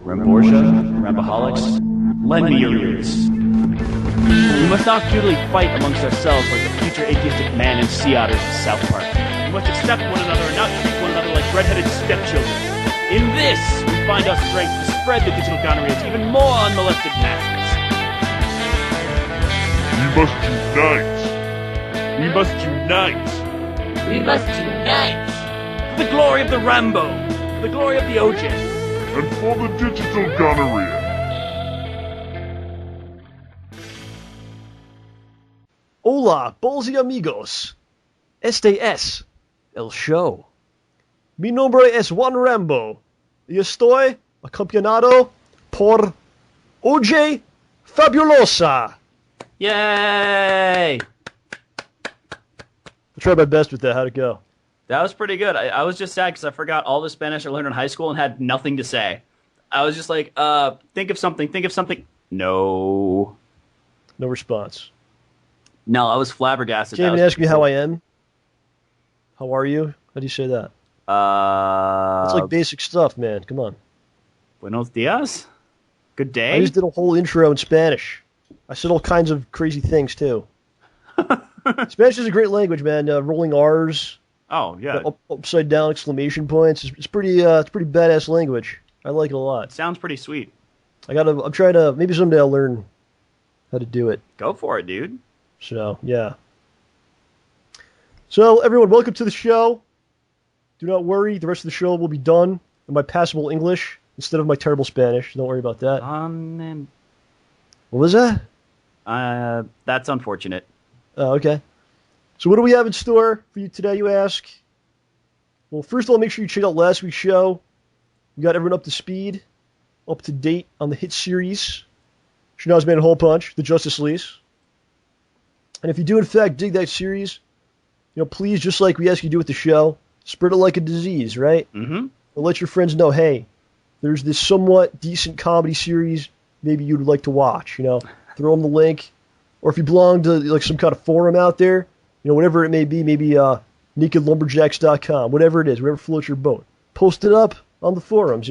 Ramborgia, Ramboholics, lend me your ears. We must not futilely fight amongst ourselves like the future atheistic man and sea otters of South Park. We must accept one another and not treat one another like red-headed stepchildren. In this, we find our strength to spread the digital gonorrhea to even more unmolested masses. We must unite. We must unite. We must unite. For the glory of the Rambo. For the glory of the OJ. And for the digital gonorrhea. Hola, bolsi amigos. Este es el show. Mi nombre es Juan Rambo. Y estoy acompañado por OJ Fabulosa. Yay! I tried my best with that. How'd it go? That was pretty good. I was just sad because I forgot all the Spanish I learned in high school and had nothing to say. I was just like, think of something. No. No response. No, I was flabbergasted. Can't even ask me how I am. How are you? How do you say that? It's like basic stuff, man. Come on. Buenos dias? Good day? I just did a whole intro in Spanish. I said all kinds of crazy things, too. Spanish is a great language, man. Rolling R's. Oh, yeah. Upside down exclamation points. It's pretty badass language. I like it a lot. Sounds pretty sweet. I'm trying to, maybe someday I'll learn how to do it. Go for it, dude. So, yeah. So, everyone, welcome to the show. Do not worry, the rest of the show will be done in my passable English instead of my terrible Spanish. Don't worry about that. What was that? That's unfortunate. Oh, okay. So what do we have in store for you today, you ask? Well, first of all, make sure you check out last week's show. We got everyone up to speed, up to date on the hit series, Chanel's Man and Hole Punch, the Justice Leagues. And if you do, in fact, dig that series, please, just like we ask you to do with the show, spread it like a disease, right? Mm-hmm. Or let your friends know, hey, there's this somewhat decent comedy series maybe you'd like to watch, Throw them the link. Or if you belong to like some kind of forum out there, whatever it may be, maybe nakedlumberjacks.com, whatever it is, whatever floats your boat. Post it up on the forums,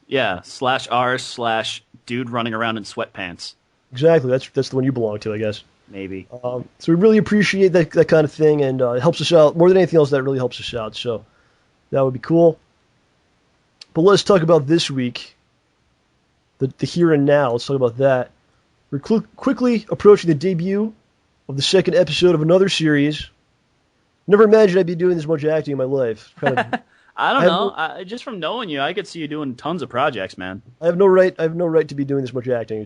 Yeah, /r/dude running around in sweatpants. Exactly, that's the one you belong to, I guess. Maybe. So we really appreciate that kind of thing, and it helps us out. More than anything else, that really helps us out, so that would be cool. But let's talk about this week, the here and now. Let's talk about that. We're quickly approaching the debut of the second episode of another series. Never imagined I'd be doing this much acting in my life. I don't know. Just from knowing you, I could see you doing tons of projects, man. I have no right to be doing this much acting.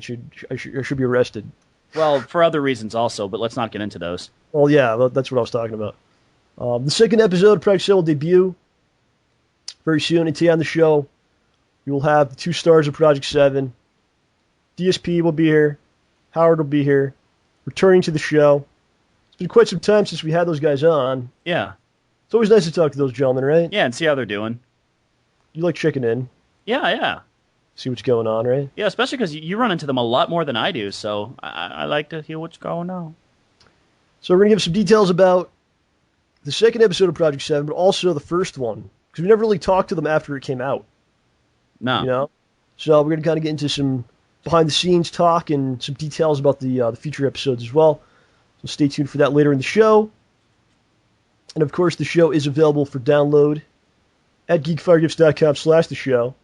I should be arrested. Well, for other reasons also, but let's not get into those. Well, yeah, that's what I was talking about. The second episode of Project 7 will debut very soon. And today on the show, you will have the two stars of Project 7. DSP will be here. Howard will be here. Returning to the show. It's been quite some time since we had those guys on. Yeah. It's always nice to talk to those gentlemen, right? Yeah, and see how they're doing. You like checking in. Yeah. See what's going on, right? Yeah, especially because you run into them a lot more than I do, so I like to hear what's going on. So we're going to give some details about the second episode of Project 7, but also the first one, because we never really talked to them after it came out. No. So we're going to kind of get into some behind-the-scenes talk and some details about the future episodes as well. So stay tuned for that later in the show. And, of course, the show is available for download at geekfiregifts.com/the show.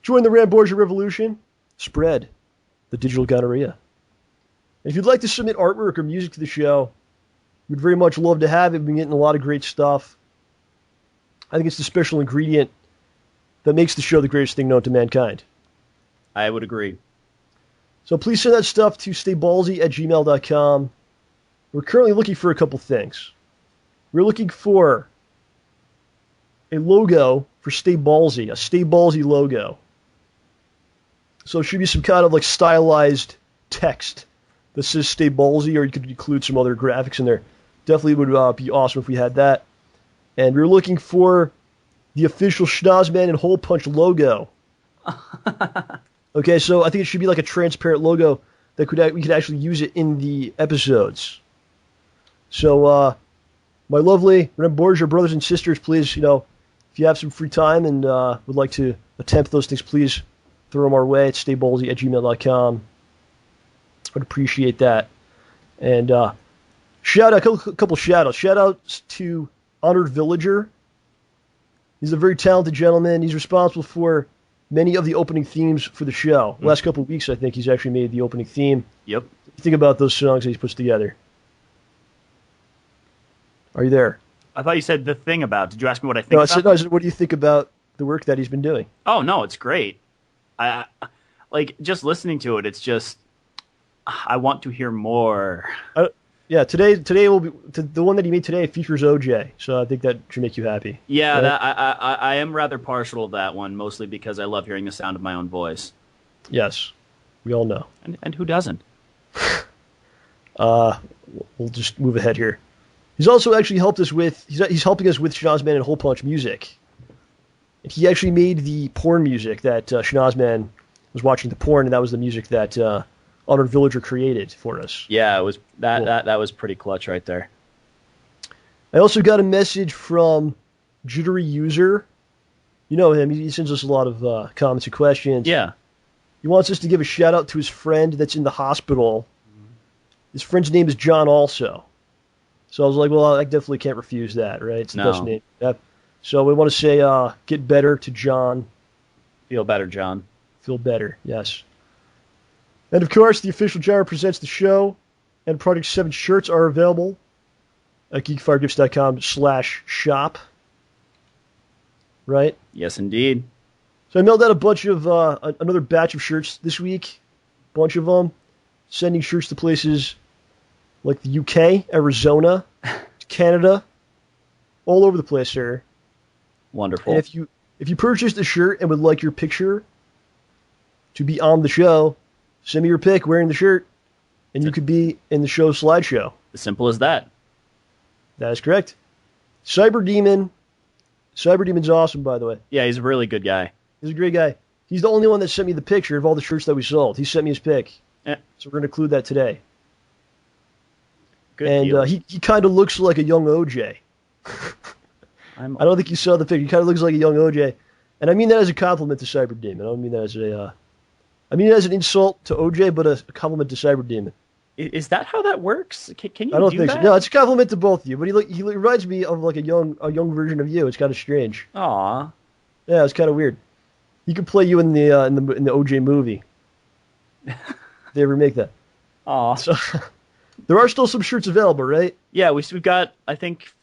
Join the Ramborgia revolution. Spread the digital gonorrhea. And if you'd like to submit artwork or music to the show, we'd very much love to have it. We've been getting a lot of great stuff. I think it's the special ingredient that makes the show the greatest thing known to mankind. I would agree. So please send that stuff to stayballsy@gmail.com. We're currently looking for a couple things. We're looking for a logo for Stay Ballsy, a Stay Ballsy logo. So it should be some kind of like stylized text that says Stay Ballsy, or you could include some other graphics in there. Definitely would be awesome if we had that. And we're looking for the official Schnozman and Hole Punch logo. Okay, so I think it should be like a transparent logo that we could actually use it in the episodes. So, my lovely Ramborgia brothers and sisters, please, if you have some free time and would like to attempt those things, please throw them our way at stayballsy@gmail.com. I'd appreciate that. And a couple shout-outs. Shout-outs to HonoredVillager. He's a very talented gentleman. He's responsible for many of the opening themes for the show. Last couple of weeks, I think, he's actually made the opening theme. Yep. Think about those songs that he puts together. Are you there? I thought you said the thing about. Did you ask me what I think about? I said, what do you think about the work that he's been doing? Oh, no, it's great. I like, just listening to it, it's just, I want to hear more. Yeah, today will be the one that he made today features OJ, so I think that should make you happy. Yeah, right? I am rather partial to that one, mostly because I love hearing the sound of my own voice. Yes, we all know. And who doesn't? We'll just move ahead here. He's also actually helped us with he's helping us with Schnozman and Hole Punch music. And he actually made the porn music that Schnozman was watching the porn, and that was the music that HonoredVillager created for us. Yeah, it was that, cool. that was pretty clutch right there. I also got a message from Jittery User. You know him. He sends us a lot of comments and questions. Yeah. He wants us to give a shout-out to his friend that's in the hospital. His friend's name is John also. So I was like, well, I definitely can't refuse that, right? It's the best name. Yep. So we want to say get better to John. Feel better, John. Feel better, yes. And, of course, the official John Presents the Show and Project 7 shirts are available at geekfiregifts.com/shop. Right? Yes, indeed. So I mailed out a bunch of, another batch of shirts this week. Bunch of them. Sending shirts to places like the UK, Arizona, Canada, all over the place, sir. Wonderful. And if you purchased a shirt and would like your picture to be on the show, send me your pic wearing the shirt, and you could be in the show slideshow. As simple as that. That is correct. Cyberdemon's awesome, by the way. Yeah, he's a really good guy. He's a great guy. He's the only one that sent me the picture of all the shirts that we sold. He sent me his pic. Eh. So we're going to include that today. Good and deal. he kind of looks like a young OJ. I don't think you saw the picture. He kind of looks like a young OJ. And I mean that as a compliment to Cyberdemon. I don't mean that as I mean it as an insult to OJ, but a compliment to Cyberdemon. Is that how that works? Can you I don't do think that? so. No, it's a compliment to both of you. But he reminds me of like a young version of you. It's kind of strange. Aw. Yeah, it's kind of weird. He could play you in the OJ movie. If they ever make that. Aw. So there are still some shirts available, right? Yeah, we've got, I think,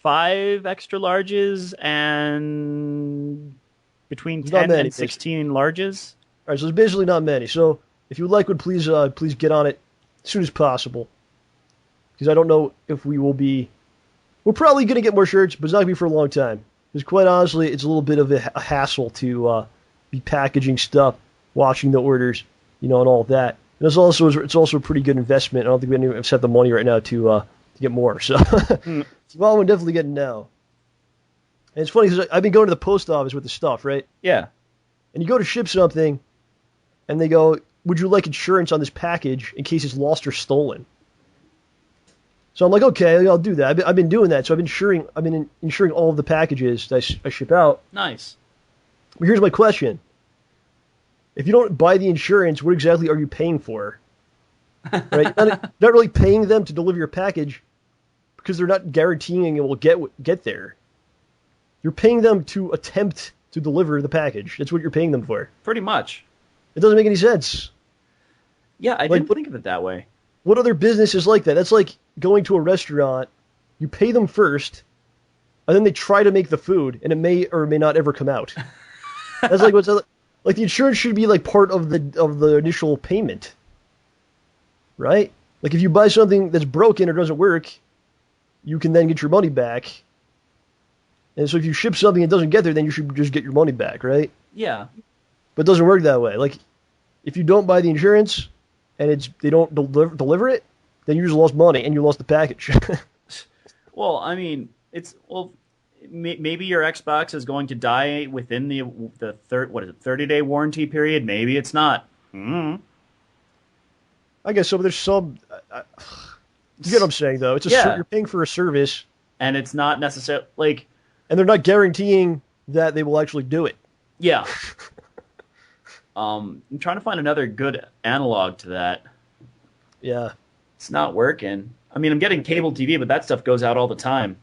5 extra larges and between There's not 10 many, and 16 larges. All right, so there's basically not many. So if you would like one, please get on it as soon as possible. Because I don't know if we will be... We're probably going to get more shirts, but it's not going to be for a long time. Because quite honestly, it's a little bit of a hassle to be packaging stuff, watching the orders, and all of that. And it's also a pretty good investment. I don't think we have set the money right now to get more. So well, we're definitely getting now. And it's funny because I've been going to the post office with the stuff, right? Yeah. And you go to ship something, and they go, would you like insurance on this package in case it's lost or stolen? So I'm like, okay, I'll do that. I've been doing that. So I've been insuring all of the packages that I ship out. Nice. But here's my question. If you don't buy the insurance, what exactly are you paying for? Right? Not really paying them to deliver your package because they're not guaranteeing it will get there. You're paying them to attempt to deliver the package. That's what you're paying them for. Pretty much. It doesn't make any sense. Yeah, I didn't think of it that way. What other business is like that? That's like going to a restaurant. You pay them first, and then they try to make the food, and it may or may not ever come out. That's like what's like the insurance should be like part of the initial payment, right? Like if you buy something that's broken or doesn't work, you can then get your money back. And so if you ship something and it doesn't get there, then you should just get your money back, right? Yeah. But it doesn't work that way. Like if you don't buy the insurance and they don't deliver it, then you just lost money and you lost the package. Well, I mean, maybe your Xbox is going to die within the 30-day warranty period. Maybe it's not. I guess so, but there's some... you get what I'm saying, though. It's you're paying for a service. And it's not necessarily... like, and they're not guaranteeing that they will actually do it. Yeah. I'm trying to find another good analog to that. Yeah. It's not working. I mean, I'm getting cable TV, but that stuff goes out all the time.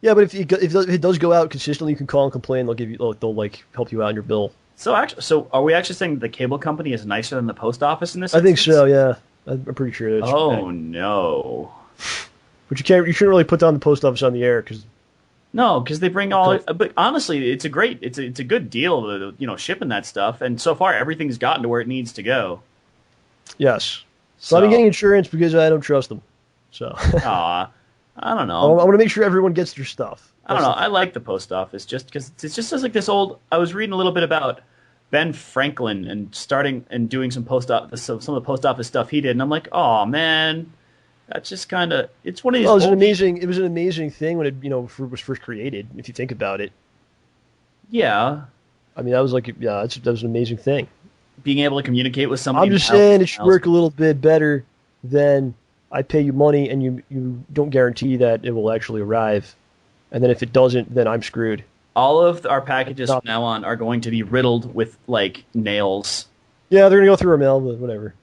Yeah, but if it does go out consistently, you can call and complain. They'll like help you out on your bill. So are we actually saying the cable company is nicer than the post office in this? I think instance? so. Yeah, I'm pretty sure it is. Oh no! But you shouldn't really put down the post office on the air because. No, because they bring all. But honestly, it's a good deal, shipping that stuff. And so far, everything's gotten to where it needs to go. Yes. So I've been getting insurance because I don't trust them. So. I don't know. I want to make sure everyone gets their stuff. I don't know. I like the post office just because it just says like this old. I was reading a little bit about Ben Franklin and starting and doing some of the post office stuff he did, and I'm like, oh man, that's just kind of. It's one of these. Well, it was an amazing thing when it was first created. If you think about it. Yeah. I mean, that was that was an amazing thing. Being able to communicate with somebody. I'm just saying it should work a little bit better than I pay you money and you don't guarantee that it will actually arrive. And then if it doesn't, then I'm screwed. All of our packages from now on are going to be riddled with, like, nails. Yeah, they're going to go through our mail, but whatever.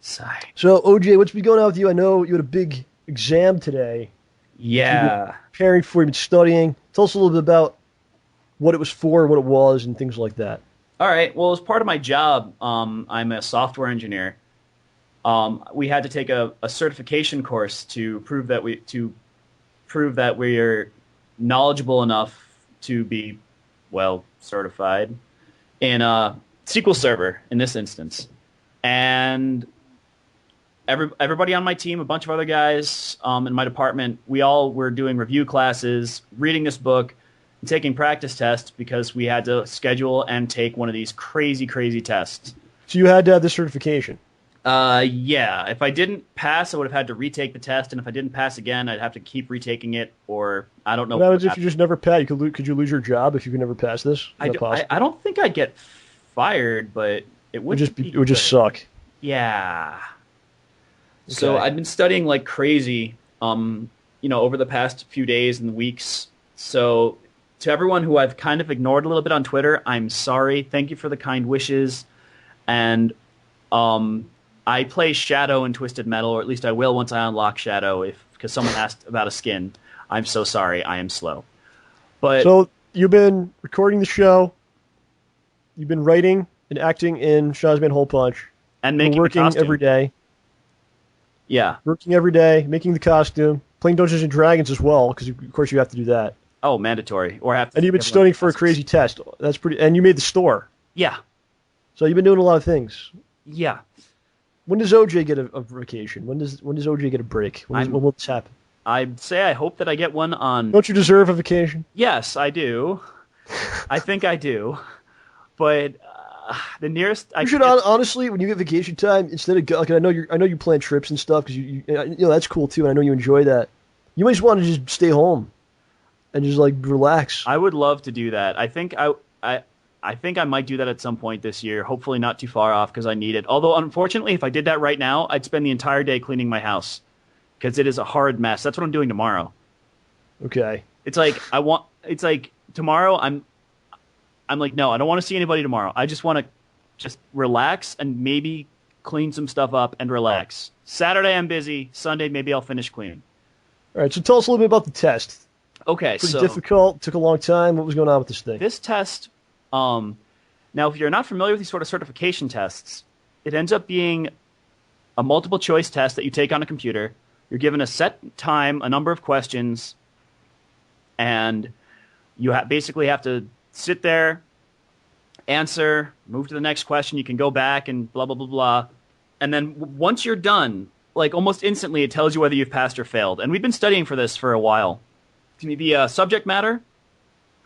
Sigh. So, OJ, what's been going on with you? I know you had a big exam today. Yeah. You've been preparing for, you've been studying. Tell us a little bit about what it was for, what it was, and things like that. All right. Well, as part of my job, I'm a software engineer. We had to take a certification course to prove that we're knowledgeable enough to be, certified in SQL Server in this instance. And everybody on my team, a bunch of other guys in my department, we all were doing review classes, reading this book, and taking practice tests because we had to schedule and take one of these crazy, crazy tests. So you had to have this certification? Yeah. If I didn't pass, I would have had to retake the test, and if I didn't pass again, I'd have to keep retaking it, or I don't know. What happens if you just never pass? Could you lose your job if you could never pass this? I don't think I'd get fired, but it would just suck. Yeah. Okay. So I've been studying like crazy, over the past few days and weeks. So to everyone who I've kind of ignored a little bit on Twitter, I'm sorry. Thank you for the kind wishes, and I play Shadow in Twisted Metal, or at least I will once I unlock Shadow, because someone asked about a skin. I'm so sorry. I am slow. So you've been recording the show. You've been writing and acting in Shaw's Man Hole Punch. And making working the costume. every day. Yeah. Working every day, making the costume, playing Dungeons and Dragons as well, because of course you have to do that. Oh, mandatory. And you've been studying for a crazy test. That's pretty. And you made the store. Yeah. So you've been doing a lot of things. Yeah. When does OJ get a vacation? When does OJ get a break? When will this happen? I'd say I hope that I get one on... Don't you deserve a vacation? Yes, I do. I think I do. But the nearest... You should honestly, when you get vacation time, instead of... I know you plan trips and stuff, because you that's cool too, and I know you enjoy that. You might just want to just stay home and just relax. I would love to do that. I think I might do that at some point this year. Hopefully not too far off because I need it. Although, unfortunately, if I did that right now, I'd spend the entire day cleaning my house because it is a horrid mess. That's what I'm doing tomorrow. Okay. It's like tomorrow I'm like, no, I don't want to see anybody tomorrow. I just want to just relax and maybe clean some stuff up and relax. Saturday I'm busy. Sunday maybe I'll finish cleaning. All right, so tell us a little bit about the test. Okay, Pretty difficult. Took a long time. What was going on with this thing? This test... now, if you're not familiar with these sort of certification tests, it ends up being a multiple choice test that you take on a computer. You're given a set time, a number of questions, and you basically have to sit there, answer, move to the next question. You can go back and blah, blah, blah, blah. And then once you're done, almost instantly, it tells you whether you've passed or failed. And we've been studying for this for a while. The subject matter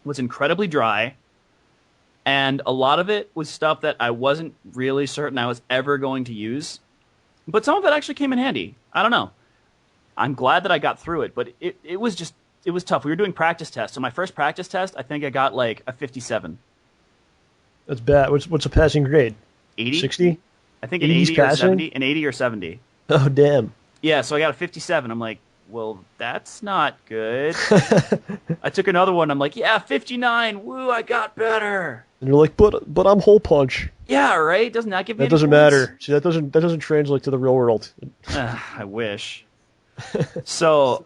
was incredibly dry. And a lot of it was stuff that I wasn't really certain I was ever going to use. But some of it actually came in handy. I don't know. I'm glad that I got through it, but it was tough. We were doing practice tests. So my first practice test, I think I got a 57. That's bad. What's a passing grade? 80? 60? I think an 80 or 70. An 80 or 70. Oh, damn. Yeah, so I got a 57. I'm like, well, that's not good. I took another one. I'm like, yeah, 59. Woo, I got better. And you're like, but I'm hole punch. Yeah, right? Doesn't that give me That doesn't matter. See, that doesn't translate to the real world. I wish. So,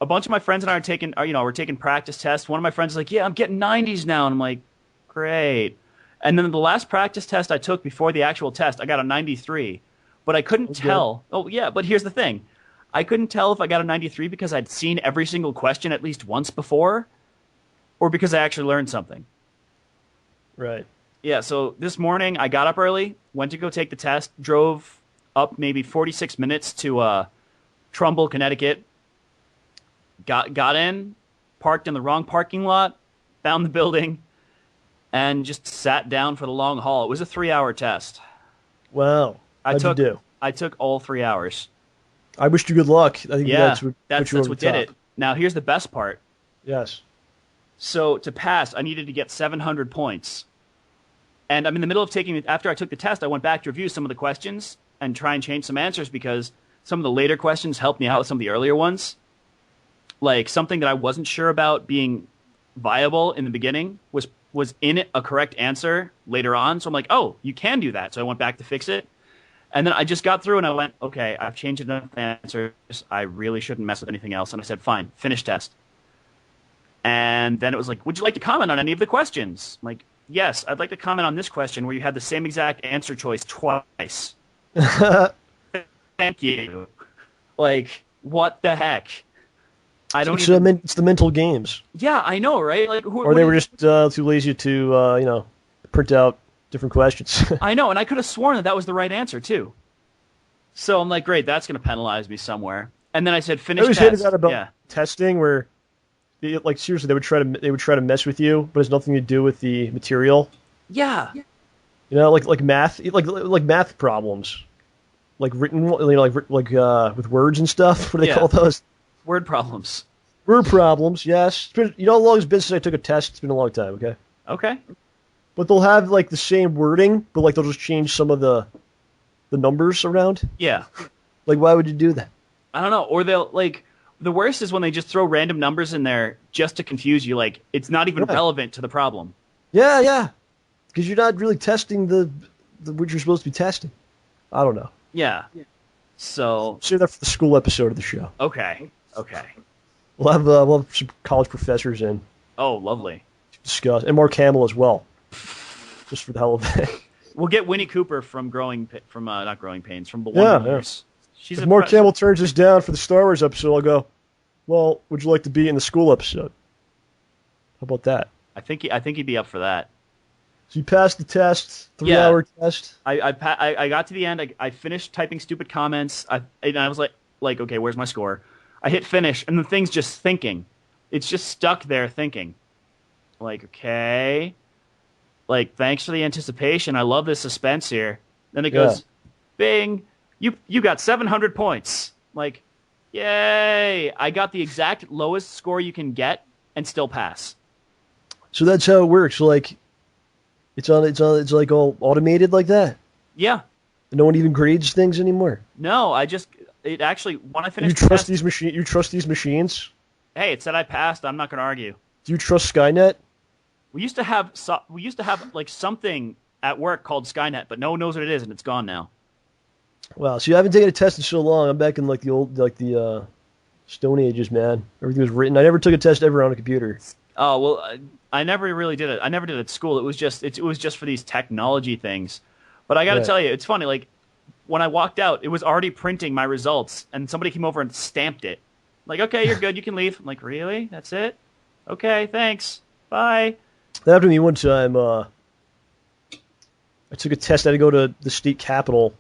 a bunch of my friends and I we're taking practice tests. One of my friends is like, yeah, I'm getting 90s now. And I'm like, great. And then the last practice test I took before the actual test, I got a 93. But I couldn't tell. Good. Oh, yeah, but here's the thing. I couldn't tell if I got a 93 because I'd seen every single question at least once before, or because I actually learned something. Right. Yeah, so this morning I got up early, went to go take the test, drove up maybe 46 minutes to Trumbull, Connecticut, got in, parked in the wrong parking lot, found the building, and just sat down for the long haul. It was a 3-hour test. Wow. How'd you do? I took all 3 hours. I wished you good luck. I think that's what did top. it. Now, here's the best part. Yes. So to pass, I needed to get 700 points. And I'm in the middle of after I took the test, I went back to review some of the questions and try and change some answers because some of the later questions helped me out with some of the earlier ones. Like something that I wasn't sure about being viable in the beginning was in it a correct answer later on. So I'm like, oh, you can do that. So I went back to fix it. And then I just got through and I went, okay, I've changed enough answers. I really shouldn't mess with anything else. And I said, fine, finish test. And then it was like, would you like to comment on any of the questions? I'm like, yes, I'd like to comment on this question where you had the same exact answer choice twice. Thank you. Like, what the heck? It's the mental games. Yeah, I know, right? Like, or they were just too lazy to, print out different questions. I know, and I could have sworn that was the right answer too. So I'm like, great, that's going to penalize me somewhere. And then I said, finish test. I always hated that about testing, where, like, seriously, they would try to mess with you, but it's nothing to do with the material. Yeah. Like math, like math problems, like written, with words and stuff. What do they call those? Word problems. Word problems. Yes. How long has it been since I took a test? It's been a long time. Okay. Okay. But they'll have like the same wording, but like they'll just change some of the numbers around. Yeah. Like, why would you do that? I don't know. Or they'll like, the worst is when they just throw random numbers in there just to confuse you. Like, it's not even relevant to the problem. Yeah. Because you're not really testing the what you're supposed to be testing. I don't know. Yeah. So save that for the school episode of the show. Okay. We'll have some college professors in. Oh, lovely. To discuss, and Mark Hamill as well. Just for the hell of it. We'll get Winnie Cooper from not Growing Pains, from The Wonder Years. She's if Mark Hamill turns us down for the Star Wars episode, I'll go, well, would you like to be in the school episode? How about that? I think he'd be up for that. So you passed the test, 3-hour test. I got to the end. I finished typing stupid comments. And I was like, okay, where's my score? I hit finish, and the thing's just thinking. It's just stuck there thinking. Like, okay. Like, thanks for the anticipation. I love the suspense here. Then it goes, bing, you got 700 points. Like, yay. I got the exact lowest score you can get and still pass. So that's how it works. Like, it's like all automated like that. Yeah. No one even grades things anymore. No, when I finished you trust these machines? You trust these machines? Hey, it said I passed. I'm not going to argue. Do you trust Skynet? We used to have like something at work called Skynet, but no one knows what it is, and it's gone now. Wow. So you haven't taken a test in so long. I'm back in like the Stone Ages, man. Everything was written. I never took a test ever on a computer. Oh well, I never really did it. I never did it at school. It was just for these technology things. But I got to tell you, it's funny. Like when I walked out, it was already printing my results, and somebody came over and stamped it. Like, okay, you're good. You can leave. I'm like, really? That's it? Okay, thanks. Bye. That happened to me one time. I took a test. I had to go to the state capital,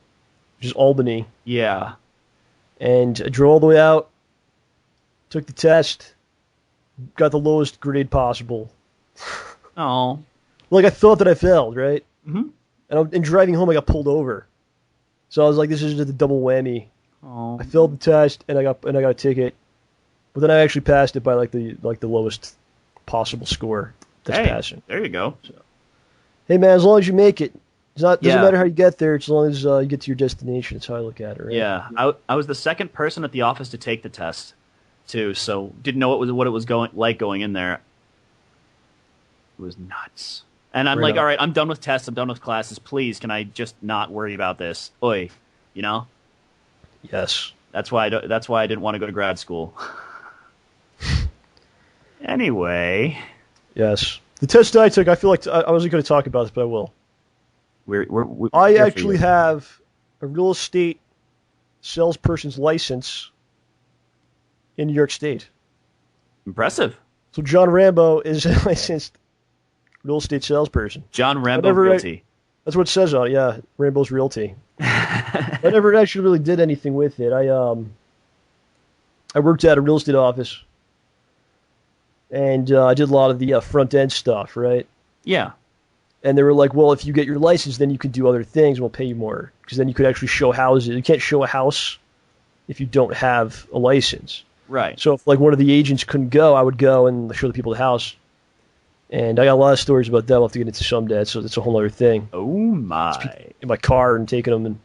which is Albany. Yeah. And I drove all the way out, took the test, got the lowest grade possible. Oh. Like, I thought that I failed, right? Mm-hmm. And driving home, I got pulled over. So I was like, this is just a double whammy. Oh. I failed the test, and I got a ticket. But then I actually passed it by like the lowest possible score. That's passing. There you go. So, hey man, as long as you make it, doesn't matter how you get there. It's as long as you get to your destination. That's how I look at it. Right? Yeah, I was the second person at the office to take the test, too, so didn't know what it was going in there. It was nuts. And I'm like, all right, I'm done with tests, I'm done with classes. Please, can I just not worry about this? Oi, you know? Yes. That's why I didn't want to go to grad school. Anyway. Yes. The test I took, I feel like I wasn't going to talk about this, but I will. I actually have a real estate salesperson's license in New York State. Impressive. So John Rambo is a licensed real estate salesperson. John Rambo Realty. That's what it says on it, yeah. Rambo's Realty. I never actually really did anything with it. I worked at a real estate office, and I did a lot of the front end stuff, right? Yeah. And they were like, well, if you get your license, then you can do other things and we'll pay you more. Because then you could actually show houses. You can't show a house if you don't have a license. Right. So if like one of the agents couldn't go, I would go and show the people the house. And I got a lot of stories about that. I'll have to get into someday, so that's a whole other thing. Oh, my. In my car and taking them.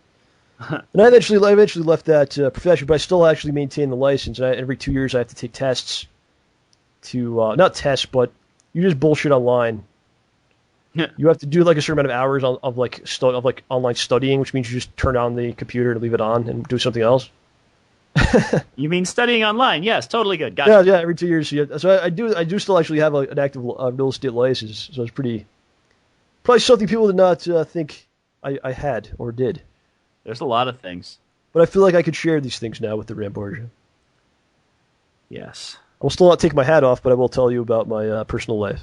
And I eventually left that profession, but I still actually maintain the license. And every 2 years I have to take tests to, not tests, but you just bullshit online. You have to do like a certain amount of hours of online studying, which means you just turn on the computer to leave it on and do something else. You mean studying online? Yes, totally good. Gotcha. Yeah, every 2 years. Yeah. So I do still actually have an active real estate license. So it's probably something people did not think I had or did. There's a lot of things. But I feel like I could share these things now with the Ramborgia. Yes. I will still not take my hat off, but I will tell you about my personal life.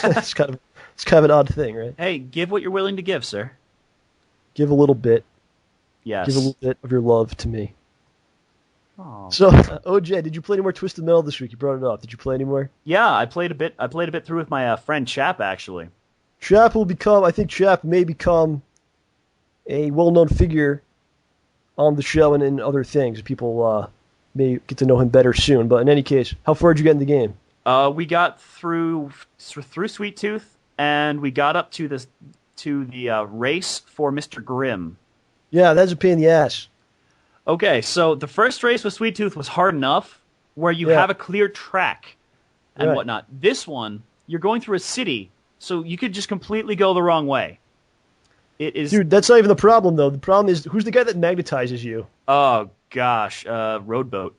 It's kind of an odd thing, right? Hey, give what you're willing to give, sir. Give a little bit. Yes. Give a little bit of your love to me. Oh. So, OJ, did you play any more Twisted Metal this week? You brought it up. Did you play any more? Yeah, I played a bit through with my friend Chap, actually. I think Chap may become a well-known figure on the show and in other things. People may get to know him better soon. But in any case, how far did you get in the game? We got through Sweet Tooth, and we got up to the race for Mr. Grimm. Yeah, that's a pain in the ass. Okay, so the first race with Sweet Tooth was hard enough, where you have a clear track and whatnot. This one, you're going through a city, so you could just completely go the wrong way. It is, dude. That's not even the problem, though. The problem is, who's the guy that magnetizes you? Oh gosh, Roadboat.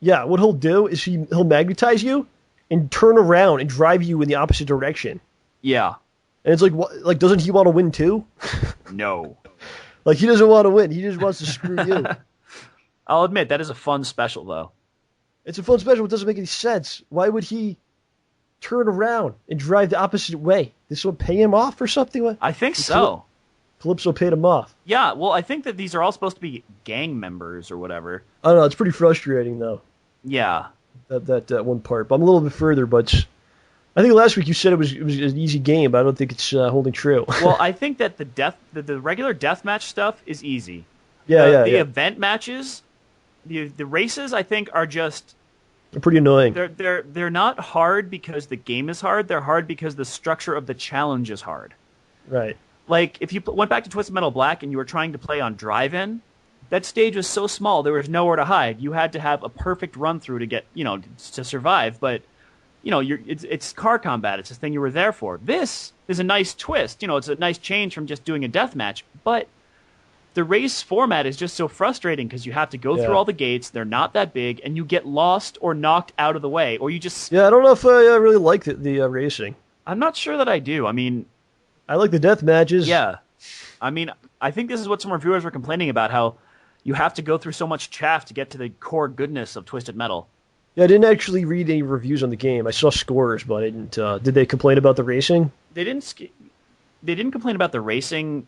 Yeah, what he'll do is he'll magnetize you and turn around and drive you in the opposite direction. Yeah. And it's like, what, like, doesn't he want to win too? No. Like, he doesn't want to win. He just wants to screw you. I'll admit, that is a fun special, though. It's a fun special, but it doesn't make any sense. Why would he turn around and drive the opposite way? This will pay him off or something? I think so. Calypso paid him off. Yeah, well, I think that these are all supposed to be gang members or whatever. I don't know. It's pretty frustrating, though. Yeah. That one part. But I'm a little bit further, but I think last week you said it was an easy game, but I don't think it's holding true. Well, I think that the regular deathmatch stuff is easy. The event matches, the races, I think, are just... They're pretty annoying. They're not hard because the game is hard. They're hard because the structure of the challenge is hard. Right. Like, if you went back to Twisted Metal Black and you were trying to play on Drive-In, that stage was so small there was nowhere to hide. You had to have a perfect run-through to get, to survive, but... it's car combat. It's the thing you were there for. This is a nice twist. It's a nice change from just doing a deathmatch. But the race format is just so frustrating because you have to go through all the gates. They're not that big, and you get lost or knocked out of the way, or you just... Yeah, I don't know if I really like the racing. I'm not sure that I do. I mean... I like the death matches. Yeah. I mean, I think this is what some reviewers were complaining about, how you have to go through so much chaff to get to the core goodness of Twisted Metal. Yeah, I didn't actually read any reviews on the game. I saw scores, but I didn't. Did they complain about the racing? They didn't complain about the racing,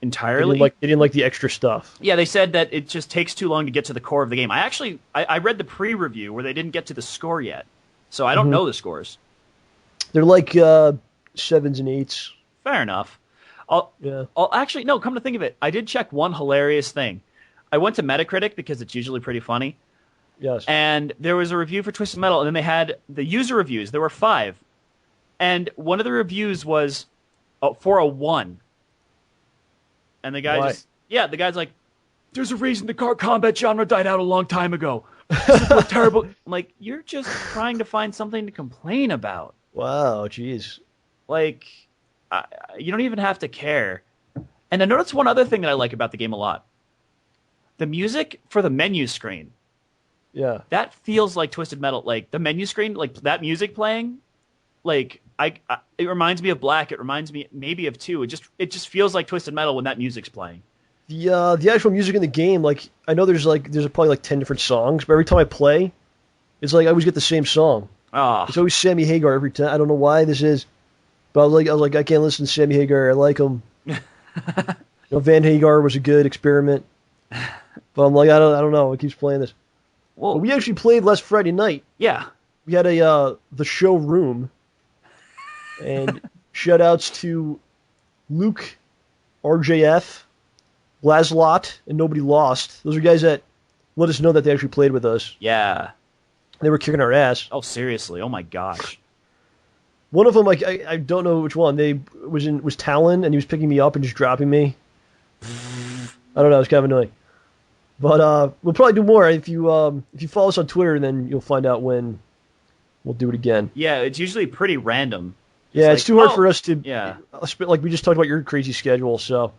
entirely. They didn't like the extra stuff. Yeah, they said that it just takes too long to get to the core of the game. I read the pre-review where they didn't get to the score yet, so I don't know the scores. They're like 7s and 8s. Fair enough. I'll actually, no, come to think of it, I did check one hilarious thing. I went to Metacritic because it's usually pretty funny. Yes. And there was a review for Twisted Metal, and then they had the user reviews. There were 5. And one of the reviews was for a 1. And the guy the guy's like, there's a reason the car combat genre died out a long time ago. People are terrible. I'm like, you're just trying to find something to complain about. Wow, jeez. Like, you don't even have to care. And I noticed one other thing that I like about the game a lot. The music for the menu screen. Yeah. That feels like Twisted Metal. Like, the menu screen, like, that music playing, like, it reminds me of Black. It reminds me maybe of 2. It just feels like Twisted Metal when that music's playing. The actual music in the game, like, I know there's probably like 10 different songs, but every time I play, it's like I always get the same song. Oh. It's always Sammy Hagar every time. I don't know why this is, but I was like, I can't listen to Sammy Hagar. I like him. Van Hagar was a good experiment, but I'm like, I don't know. It keeps playing this. Whoa. But we actually played last Friday night. Yeah. We had the showroom, and shout outs to Luke, RJF, Lazlot, and Nobody Lost. Those are guys that let us know that they actually played with us. Yeah. They were kicking our ass. Oh, seriously. Oh, my gosh. One of them, like, I don't know which one. They was Talon, and he was picking me up and just dropping me. I don't know. It's kind of annoying. But we'll probably do more. If you follow us on Twitter, then you'll find out when we'll do it again. Yeah, it's usually pretty random. Yeah, it's too hard for us to. Yeah. Like we just talked about your crazy schedule, so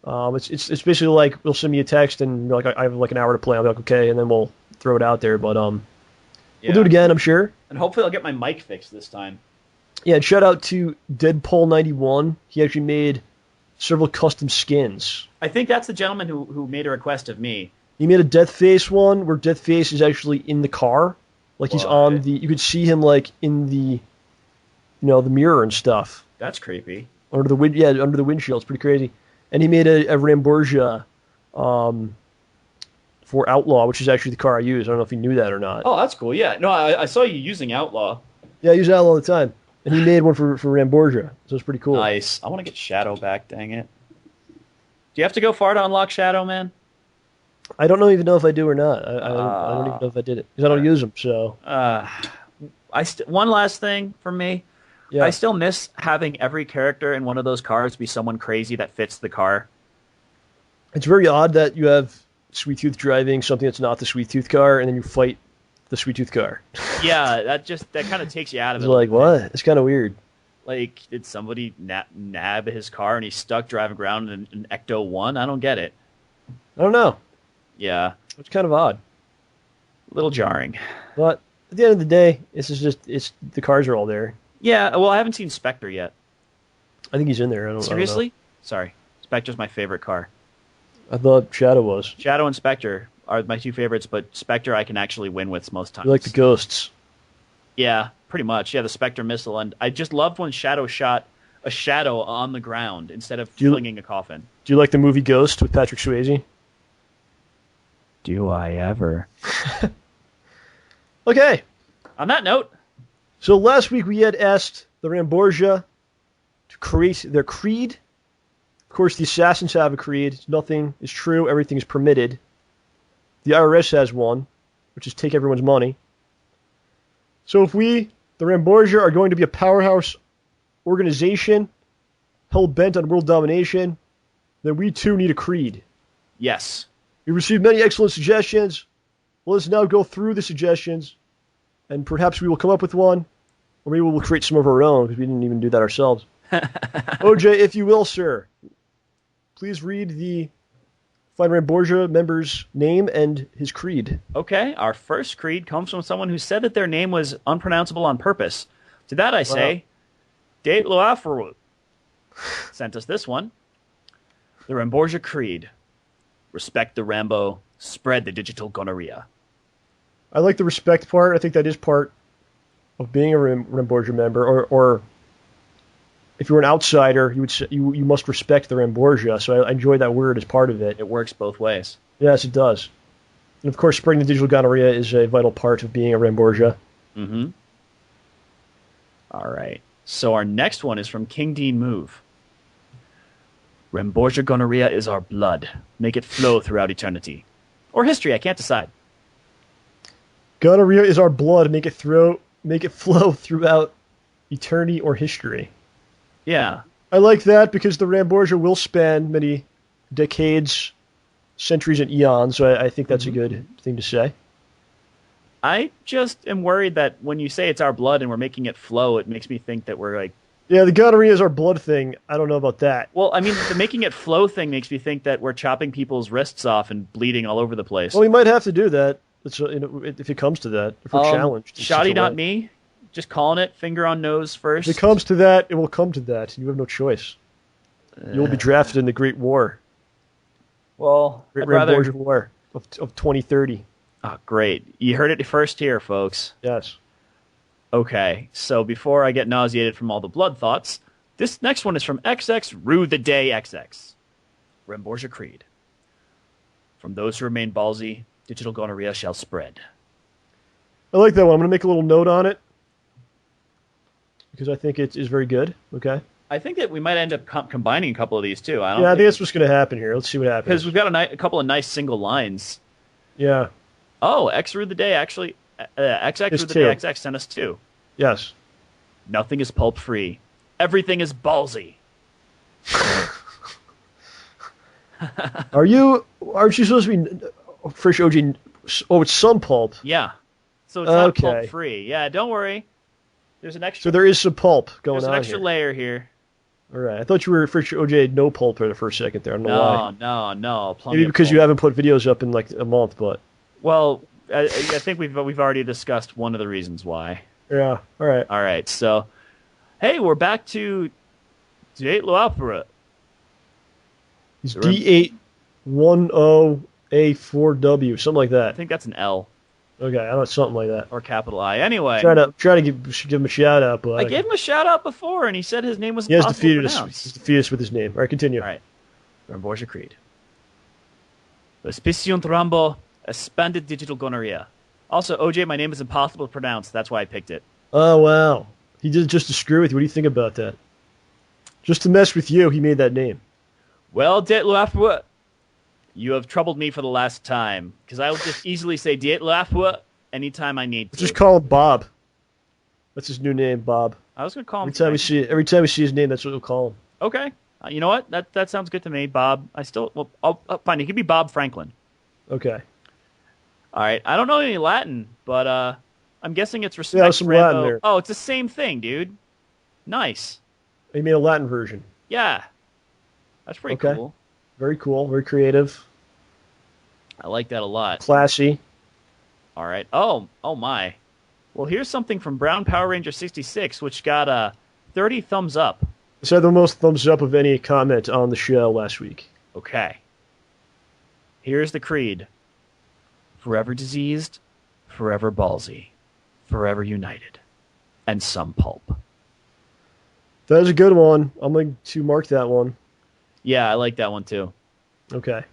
it's basically like we'll send me a text and like I have like an hour to play. I'll be like, okay, and then we'll throw it out there. But we'll do it again, I'm sure. And hopefully I'll get my mic fixed this time. Yeah, and shout out to Deadpool91. He actually made several custom skins. I think that's the gentleman who made a request of me. He made a Deathface one where Deathface is actually in the car. Like he's on the... You could see him like in the... the mirror and stuff. That's creepy. Under the windshield. It's pretty crazy. And he made a Ramborgia for Outlaw, which is actually the car I use. I don't know if you knew that or not. Oh, that's cool. Yeah. No, I saw you using Outlaw. Yeah, I use Outlaw all the time. And he made one for Ramborgia, so it's pretty cool. Nice. I want to get Shadow back, dang it. Do you have to go far to unlock Shadow, man? I don't even know if I do or not. I don't even know if I did it, because I don't use them, so... One last thing from me. Yeah. I still miss having every character in one of those cars be someone crazy that fits the car. It's very odd that you have Sweet Tooth driving something that's not the Sweet Tooth car, and then you fight the Sweet Tooth car. Yeah, that kind of takes you out of it. It's like, what? It's kind of weird. Like, did somebody nab his car and he's stuck driving around in an Ecto 1? I don't get it. I don't know. Yeah. It's kind of odd. A little jarring. But at the end of the day, it's the cars are all there. Yeah, well, I haven't seen Spectre yet. I think he's in there. I don't Seriously? know. Sorry. Spectre's my favorite car. I thought Shadow was. Shadow and Spectre are my two favorites, but Spectre I can actually win with most times. You like the ghosts. Yeah, pretty much. Yeah, the Spectre missile. And I just loved when Shadow shot a shadow on the ground instead of flinging a coffin. Do you like the movie Ghost with Patrick Swayze? Do I ever? Okay. On that note. So last week we had asked the Ramborgia to create their creed. Of course, the assassins have a creed. Nothing is true. Everything is permitted. The IRS has one, which is take everyone's money. So if we, the Ramborgia, are going to be a powerhouse organization hell-bent on world domination, then we too need a creed. Yes. We received many excellent suggestions. Let us now go through the suggestions, and perhaps we will come up with one, or maybe we'll create some of our own, because we didn't even do that ourselves. OJ, if you will, sir, please read the Fine Ramborgia member's name and his creed. Okay, our first creed comes from someone who said that their name was unpronounceable on purpose. To that I say, Date Loaferu sent us this one. The Ramborgia Creed. Respect the Rambo, spread the digital gonorrhea. I like the respect part. I think that is part of being a Ramborgia member, or if you're an outsider, you would say, you must respect the Ramborgia. So I enjoy that word as part of it. It works both ways. Yes, it does. And of course, spreading the digital gonorrhea is a vital part of being a Ramborgia. Mm-hmm. All right. So our next one is from King Dean Move. Ramborgia gonorrhea is our blood. Make it flow throughout eternity. Or history, I can't decide. Gonorrhea is our blood. Make it flow throughout eternity or history. Yeah. I like that because the Ramborgia will span many decades, centuries, and eons, so I think that's a good thing to say. I just am worried that when you say it's our blood and we're making it flow, it makes me think that we're like... Yeah, the gonorrhea is our blood thing. I don't know about that. Well, I mean, the making it flow thing makes me think that we're chopping people's wrists off and bleeding all over the place. Well, we might have to do that. If it comes to that. If we're challenged. Shoddy, not me. Just calling it, finger on nose first. If it comes to that, it will come to that. You have no choice. You will be drafted in the Great War. Well, Great I'd rather... Ramborgia War of 2030. Oh, great. You heard it first here, folks. Yes. Okay, so before I get nauseated from all the blood thoughts, this next one is from XX Rue the Day XX. Ramborgia Creed. From those who remain ballsy, digital gonorrhea shall spread. I like that one. I'm going to make a little note on it. Because I think it is very good. Okay. I think that we might end up combining a couple of these, too. I think that's what's going to happen here. Let's see what happens. Because we've got a couple of nice single lines. Yeah. Oh, X Rue the Day actually... XX Rue the Day XX sent us two. Yes. Nothing is pulp free. Everything is ballsy. Aren't you supposed to be Fresh OG? Oh, it's some pulp. Yeah. So it's not pulp free. Yeah, don't worry. There's an extra. So there is some pulp going on. There's an extra layer here. All right. I thought you were Fresh OJ no pulp for the first second there. I don't know why. No. Maybe because you haven't put videos up in like a month, but. Well, I think we've already discussed one of the reasons why. Yeah. All right. All right. So, hey, we're back to D8 He's D810A4W, something like that. I think that's an L. Okay, I don't know, something like that. Or capital I. Anyway. Try to give him a shout out, but I gave him a shout out before, and he said his name was He has impossible to defeated pronounce. He's defeated us with his name. All right, continue. All right. Ramborgia Creed. Vespiciunt Rambo, expanded digital gonorrhea. Also, OJ, my name is impossible to pronounce. That's why I picked it. Oh, wow. He did it just to screw with you. What do you think about that? Just to mess with you, he made that name. Well, Dietloafwa, you have troubled me for the last time, because I will just easily say Dietloafwa anytime I need to. Just call him Bob. That's his new name, Bob. I was going to call him... Every time we see his name, that's what we'll call him. Okay. You know what? That sounds good to me, Bob. Fine, he could be Bob Franklin. Okay. All right. I don't know any Latin, but I'm guessing it's respect. Yeah, some Rambo. Latin there. Oh, it's the same thing, dude. Nice. He made a Latin version. Yeah. That's pretty cool. Very cool. Very creative. I like that a lot. Classy. All right. Oh my. Well, here's something from Brown Power Ranger 66, which got 30 thumbs up. This had the most thumbs up of any comment on the show last week. Okay. Here's the creed. Forever diseased, forever ballsy, forever united, and some pulp. That is a good one. I'm going to mark that one. Yeah, I like that one too. Okay.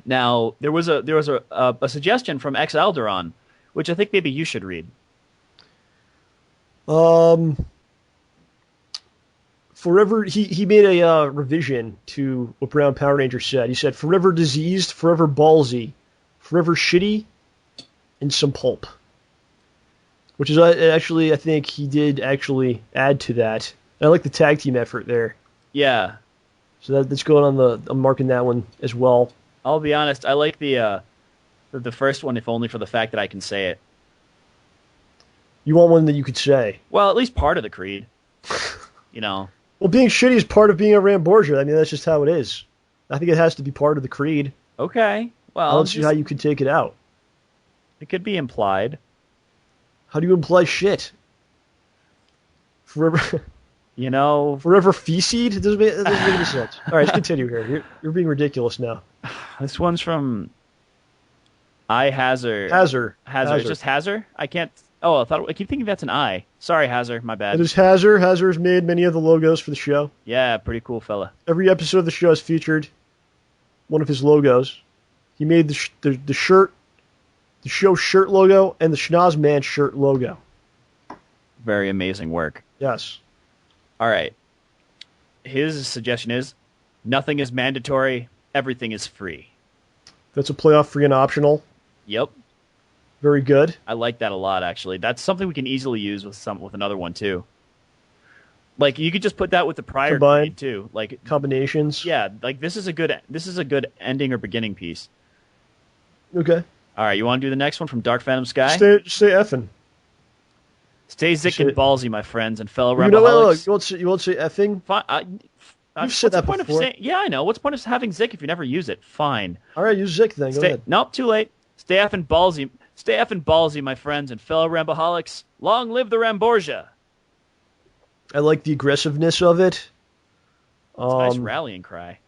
Now, there was a suggestion from X Alderon, which I think maybe you should read. Forever, he made a revision to what Brown Power Ranger said. He said, forever diseased, forever ballsy, forever shitty, and some pulp. Which is actually, I think he did actually add to that. And I like the tag team effort there. Yeah. So that's going on I'm marking that one as well. I'll be honest, I like the first one, if only for the fact that I can say it. You want one that you could say? Well, at least part of the creed. You know. Well, being shitty is part of being a Ramborgia. I mean, that's just how it is. I think it has to be part of the creed. Okay. Well, I don't see how you could take it out. It could be implied. How do you imply shit? Forever, you know, forever feces? It doesn't make any sense. All right, let's continue here. You're being ridiculous now. This one's from Hazard. Hazard. It's just Hazard? I can't... Oh, I keep thinking that's an I. Sorry, Hazard. My bad. It is Hazard. Hazard's made many of the logos for the show. Yeah, pretty cool fella. Every episode of the show has featured one of his logos. He made the shirt, the show shirt logo, and the Schnoz Man shirt logo. Very amazing work. Yes. All right. His suggestion is, nothing is mandatory, everything is free. That's a playoff free and optional. Yep. Very good. I like that a lot, actually. That's something we can easily use with another one too. Like you could just put that with the prior creed too, like combinations. Yeah, like this is a good ending or beginning piece. Okay. All right, you want to do the next one from Dark Phantom Sky? Stay effing. Stay zick and ballsy, my friends and fellow You know what? Ramboholics. You won't say effing? Fine. You've said that before. Yeah, I know. What's the point of having zick if you never use it? Fine. All right, use zick then. Go ahead. Nope, too late. Stay effing ballsy, my friends and fellow Ramboholics. Long live the Ramborgia. I like the aggressiveness of it. It's a nice rallying cry.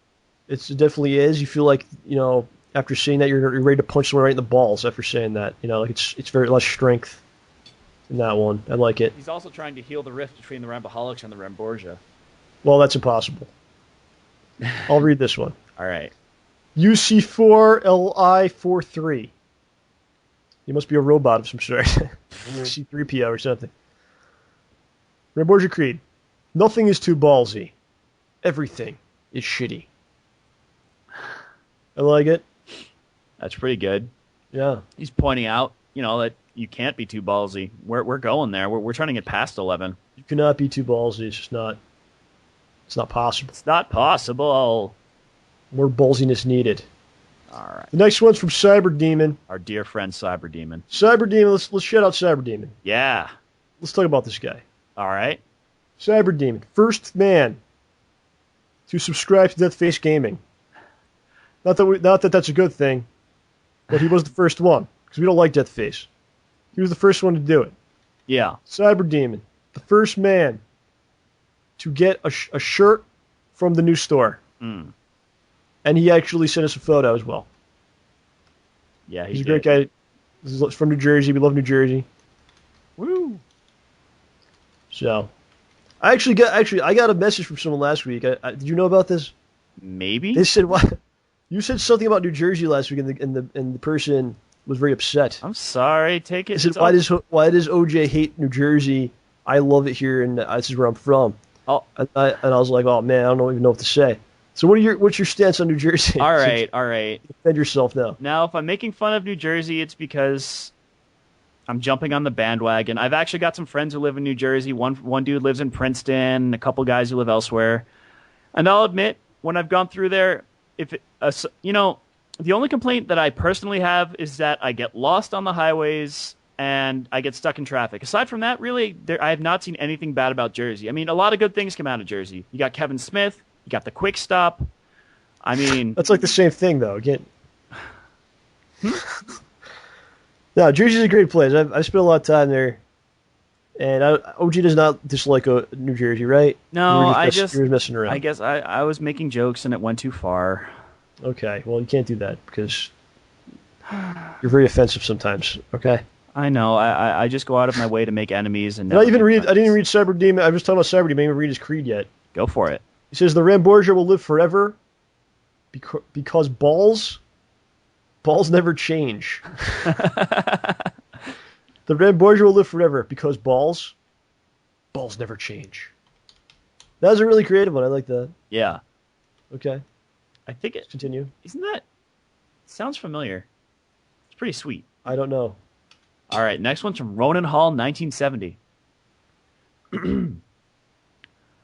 It definitely is. You feel like, after saying that, you're ready to punch someone right in the balls after saying that. Like it's very less strength in that one. I like it. He's also trying to heal the rift between the Ramboholics and the Ramborgia. Well, that's impossible. I'll read this one. All right. UC4LI43. You must be a robot of some sort. C3PO or something. Ramborgia Creed. Nothing is too ballsy. Everything is shitty. I like it. That's pretty good. Yeah. He's pointing out, that you can't be too ballsy. We're going there. We're trying to get past 11. You cannot be too ballsy. It's just not. It's not possible. It's not possible. More ballsiness needed. All right. The next one's from Cyber Demon. Our dear friend Cyber Demon. Cyber Demon. Let's shout out Cyber Demon. Yeah. Let's talk about this guy. All right. Cyber Demon, first man to subscribe to Deathface Gaming. Not that that's a good thing, but he was the first one because we don't like Deathface. He was the first one to do it. Yeah. Cyber Demon, the first man to get a shirt from the new store. Mm. And he actually sent us a photo as well. Yeah, he's a great guy. He's from New Jersey. We love New Jersey. Woo! So, I got a message from someone last week. Did you know about this? Maybe. They said, "What? You said something about New Jersey last week, and the person was very upset." I'm sorry. Take it. They said, "Why does OJ hate New Jersey? I love it here, and this is where I'm from." Oh, and I was like, "Oh man, I don't even know what to say." So what's your stance on New Jersey? All right. Defend yourself now. Now, if I'm making fun of New Jersey, it's because I'm jumping on the bandwagon. I've actually got some friends who live in New Jersey. One dude lives in Princeton, a couple guys who live elsewhere. And I'll admit, when I've gone through there, the only complaint that I personally have is that I get lost on the highways and I get stuck in traffic. Aside from that, really, I have not seen anything bad about Jersey. I mean, a lot of good things come out of Jersey. You got Kevin Smith. You got the Quick Stop. I mean... That's like the same thing, though. Again. No, Jersey's a great place. I've spent a lot of time there. And OG does not dislike New Jersey, right? No, you were messing around. I guess I was making jokes and it went too far. Okay, well, you can't do that because you're very offensive sometimes, okay? I know. I just go out of my way to make enemies. And I didn't read Cyber Demon. I was talking about Cyber Demon. I didn't even read his creed yet. Go for it. He says, the Ramborgia will live forever because balls never change. The Ramborgia will live forever because balls never change. That was a really creative one. I like that. Yeah. Okay. I think it... Continue. Isn't that... Sounds familiar. It's pretty sweet. I don't know. All right, next one's from Ronan Hall, 1970.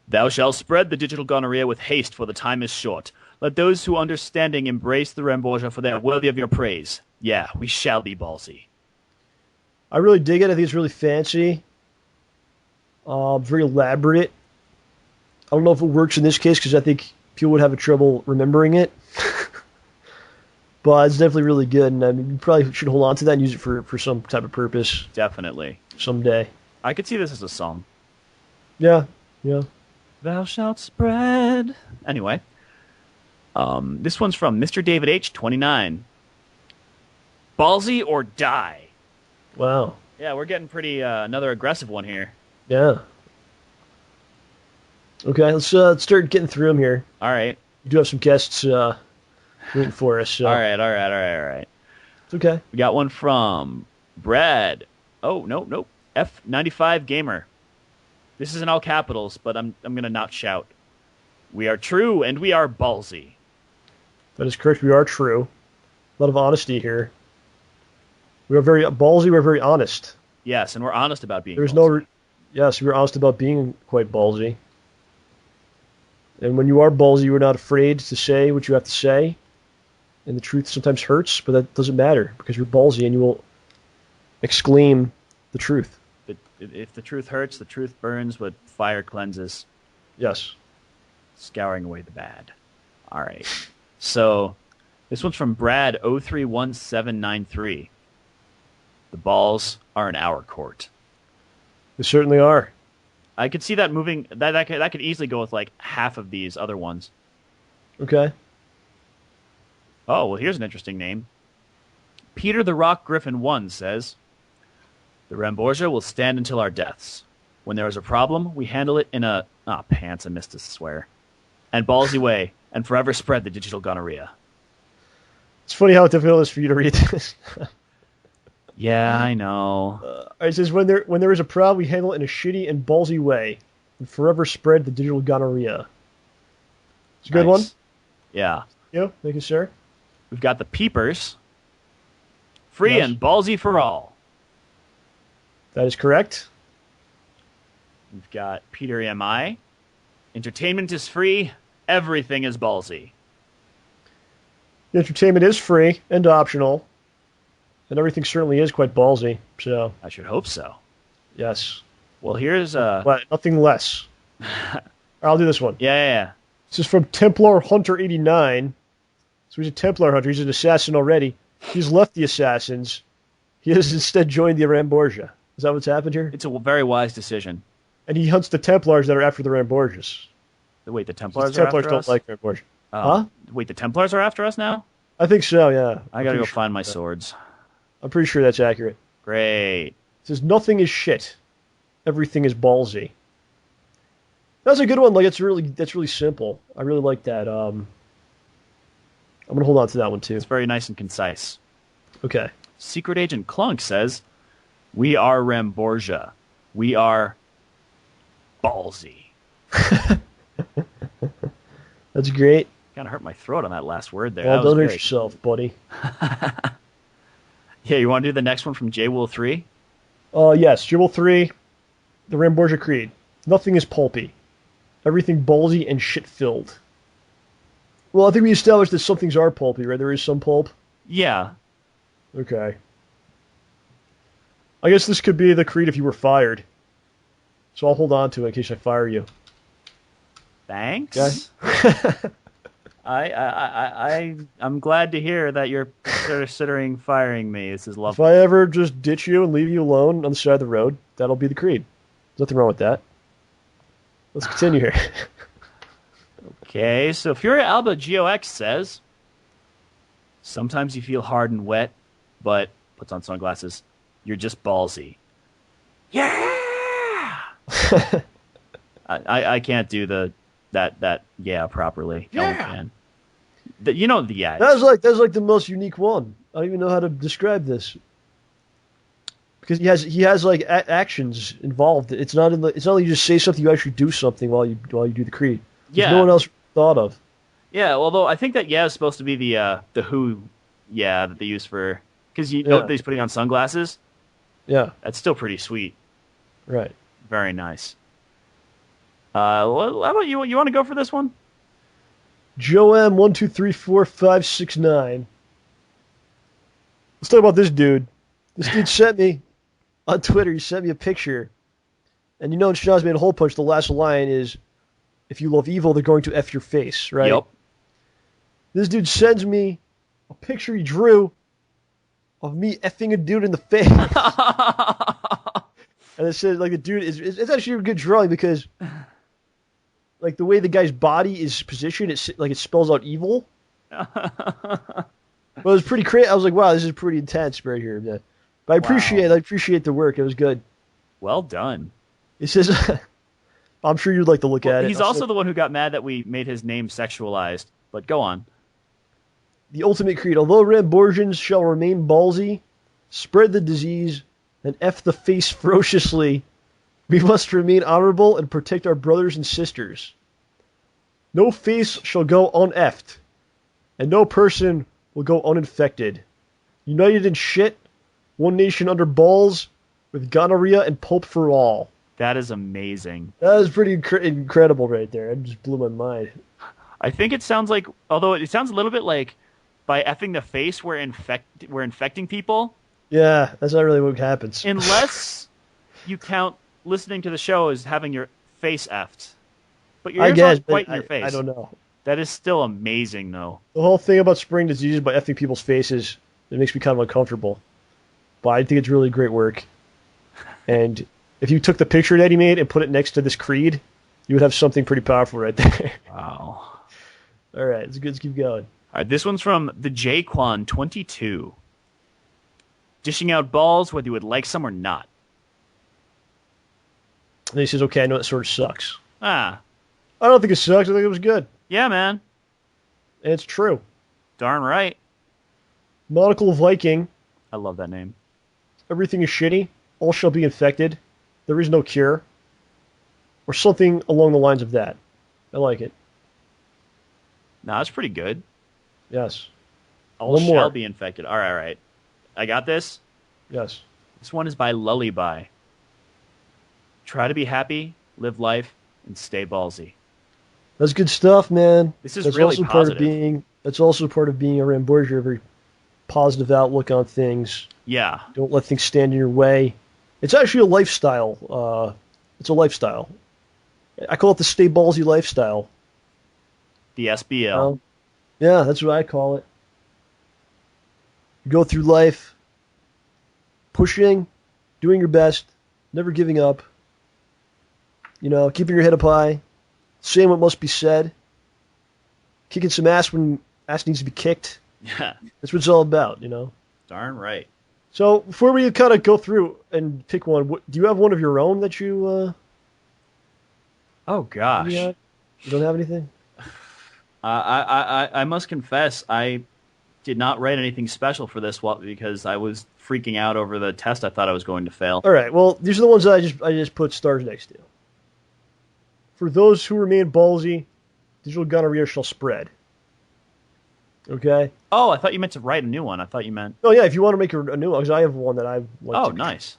Thou shalt spread the digital gonorrhea with haste, for the time is short. Let those who understanding embrace the Ramborgia, for they are worthy of your praise. Yeah, we shall be ballsy. I really dig it. I think it's really fancy. Very elaborate. I don't know if it works in this case because I think people would have trouble remembering it. But it's definitely really good, and I mean, you probably should hold on to that and use it for some type of purpose. Definitely. Someday. I could see this as a song. Yeah. Thou shalt spread. Anyway. This one's from Mr. David H., 29. Ballsy or die? Wow. Yeah, we're getting pretty, another aggressive one here. Yeah. Okay, let's start getting through them here. All right. We do have some guests waiting for us. So. All right. It's okay. We got one from Brad. Oh, nope. F95 Gamer. This is in all capitals, but I'm going to not shout. We are true and we are ballsy. That is correct. We are true. A lot of honesty here. We are very ballsy. We're very honest. Yes, and we're honest about being There's ballsy. Yes, we're honest about being quite ballsy. And when you are ballsy, you are not afraid to say what you have to say. and the truth sometimes hurts, but that doesn't matter because you're ballsy and you will exclaim the truth. But if the truth hurts, the truth burns, but fire cleanses. Yes. Scouring away the bad. All right. So this one's from Brad 031793. The balls are in our court. They certainly are. I could see that moving. That could easily go with like half of these other ones. Okay. Oh, well, here's an interesting name. Peter the Rock Griffin 1 says, the Ramborgia will stand until our deaths. When there is a problem, we handle it in a... Ah, pants, I missed to swear. And ballsy way, and forever spread the digital gonorrhea. It's funny how difficult it is for you to read this. Yeah, I know. It says, when there is a problem, we handle it in a shitty and ballsy way, and forever spread the digital gonorrhea. It's a good one. Yeah. Thank you, sir. We've got the Peepers. Free Yes. and ballsy for all. That is correct. We've got Peter M.I. Entertainment is free. Everything is ballsy. The entertainment is free and optional, and everything certainly is quite ballsy. So, I should hope so. yes. Well, here's... But nothing less. I'll do this one. Yeah. This is from Templar Hunter 89. So he's a Templar hunter. He's an assassin already. He's left the assassins. He has instead joined the Ramborgia. Is that what's happened here? It's a very wise decision. And he hunts the Templars that are after the Ramborgias. Wait, the Templars The are Templars after don't us? like Ramborgia. Huh? Wait, the Templars are after us now? I think so, yeah. I gotta go find my swords. I'm pretty sure that's accurate. Great. It says, nothing is shit. Everything is ballsy. That's a good one. Like, that's really simple. I really like that. I'm going to hold on to that one, too. It's very nice and concise. Okay. Secret Agent Clunk says, we are Ramborgia. We are ballsy. That's great. Kind of hurt my throat on that last word there. Well, That was don't hurt great. yourself, buddy. Yeah, you want to do the next one from J-Wool 3? Yes, Jibble 3, the Ramborgia Creed. Nothing is pulpy. Everything ballsy and shit-filled. Well, I think we established that some things are pulpy, right? There is some pulp. Yeah. Okay. I guess this could be the Creed if you were fired. So I'll hold on to it in case I fire you. Thanks. Okay. I'm glad to hear that you're considering firing me. This is If lovely. I ever just ditch you and leave you alone on the side of the road, that'll be the Creed. There's nothing wrong with that. Let's continue here. Okay, so Furia Alba GOX says, sometimes you feel hard and wet, but, puts on sunglasses, you're just ballsy. Yeah! I can't do that yeah properly. No one can. You know the yeah. That's like the most unique one. I don't even know how to describe this. Because he has like actions involved. It's not like you just say something, you actually do something while you do the Creed. Yeah. No one else thought of. Yeah, although I think that yeah is supposed to be the Who yeah that they use for, because you know that he's putting on sunglasses. Yeah. That's still pretty sweet. Right. Very nice. How about you? You want to go for this one? Joe M 1234569. Let's talk about this dude. This dude sent me on Twitter. He sent me a picture, and you know in Shaw's made a hole punch. The last line is, "If you love evil, they're going to f your face." Right. Yep. This dude sends me a picture he drew of me effing a dude in the face. And it says, like, the dude it's actually a good drawing because, like, the way the guy's body is positioned, it spells out evil. But it was pretty crazy. I was like, wow, this is pretty intense right here. But I appreciate the work. It was good. Well done. It says, I'm sure you'd like to look at it. He's also the one who got mad that we made his name sexualized. But go on. The ultimate creed. Although Ramborgians shall remain ballsy, spread the disease, and F the face ferociously, we must remain honorable and protect our brothers and sisters. No face shall go uneffed, and no person will go uninfected. United in shit, one nation under balls, with gonorrhea and pulp for all. That is amazing. That is pretty incredible right there. It just blew my mind. I think it sounds like, although it sounds a little bit like by effing the face, we're infecting people. Yeah, that's not really what happens. Unless you count listening to the show as having your face effed. But your ears aren't quite in your face. I don't know. That is still amazing, though. The whole thing about spraying diseases by effing people's faces, it makes me kind of uncomfortable. But I think it's really great work. And if you took the picture that he made and put it next to this creed, you would have something pretty powerful right there. Wow. All right, let's keep going. All right, this one's from the Jquan22. Dishing out balls whether you would like some or not. And he says, okay, I know that sort of sucks. Ah. I don't think it sucks. I think it was good. Yeah, man. And it's true. Darn right. Nautical Viking. I love that name. Everything is shitty. All shall be infected. There is no cure. Or something along the lines of that. I like it. No, that's pretty good. Yes. All One shall more. be infected. All right. I got this. Yes. This one is by Lullaby. Try to be happy, live life, and stay ballsy. That's good stuff, man. This is that's really also positive. That's also part of being a Ramborgia, a very positive outlook on things. Yeah. Don't let things stand in your way. It's actually a lifestyle. It's a lifestyle. I call it the stay ballsy lifestyle. The SBL. Yeah, that's what I call it. You go through life pushing, doing your best, never giving up. You know, keeping your head up high, saying what must be said, kicking some ass when ass needs to be kicked. Yeah. That's what it's all about, you know. Darn right. So before we kind of go through and pick one, do you have one of your own that you? Oh gosh. You don't have anything? I must confess, I did not write anything special for this one because I was freaking out over the test I thought I was going to fail. All right. Well, these are the ones that I just put stars next to. For those who remain ballsy, digital gonorrhea shall spread. Okay? Oh, I thought you meant to write a new one. I thought you meant... No, yeah, if you want to make a new one, because I have one that I like Oh, to. nice.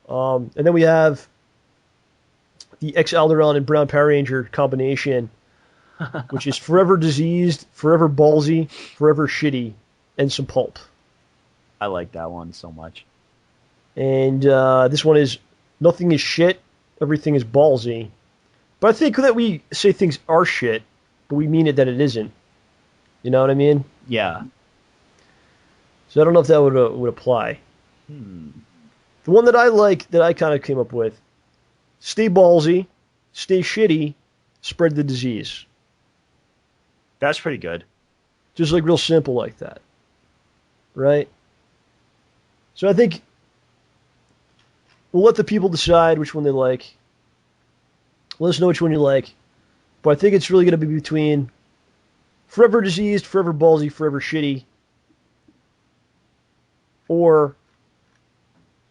And then we have the X-Alderon and Brown Power Ranger combination, which is forever diseased, forever ballsy, forever shitty, and some pulp. I like that one so much. And this one is nothing is shit, everything is ballsy. But I think that we say things are shit, but we mean it that it isn't. You know what I mean? Yeah. So I don't know if that would apply. The one that I like, that I kind of came up with, stay ballsy, stay shitty, spread the disease. That's pretty good. Just like real simple like that. Right? So I think we'll let the people decide which one they like. Let us know which one you like. But I think it's really going to be between forever diseased, forever ballsy, forever shitty, or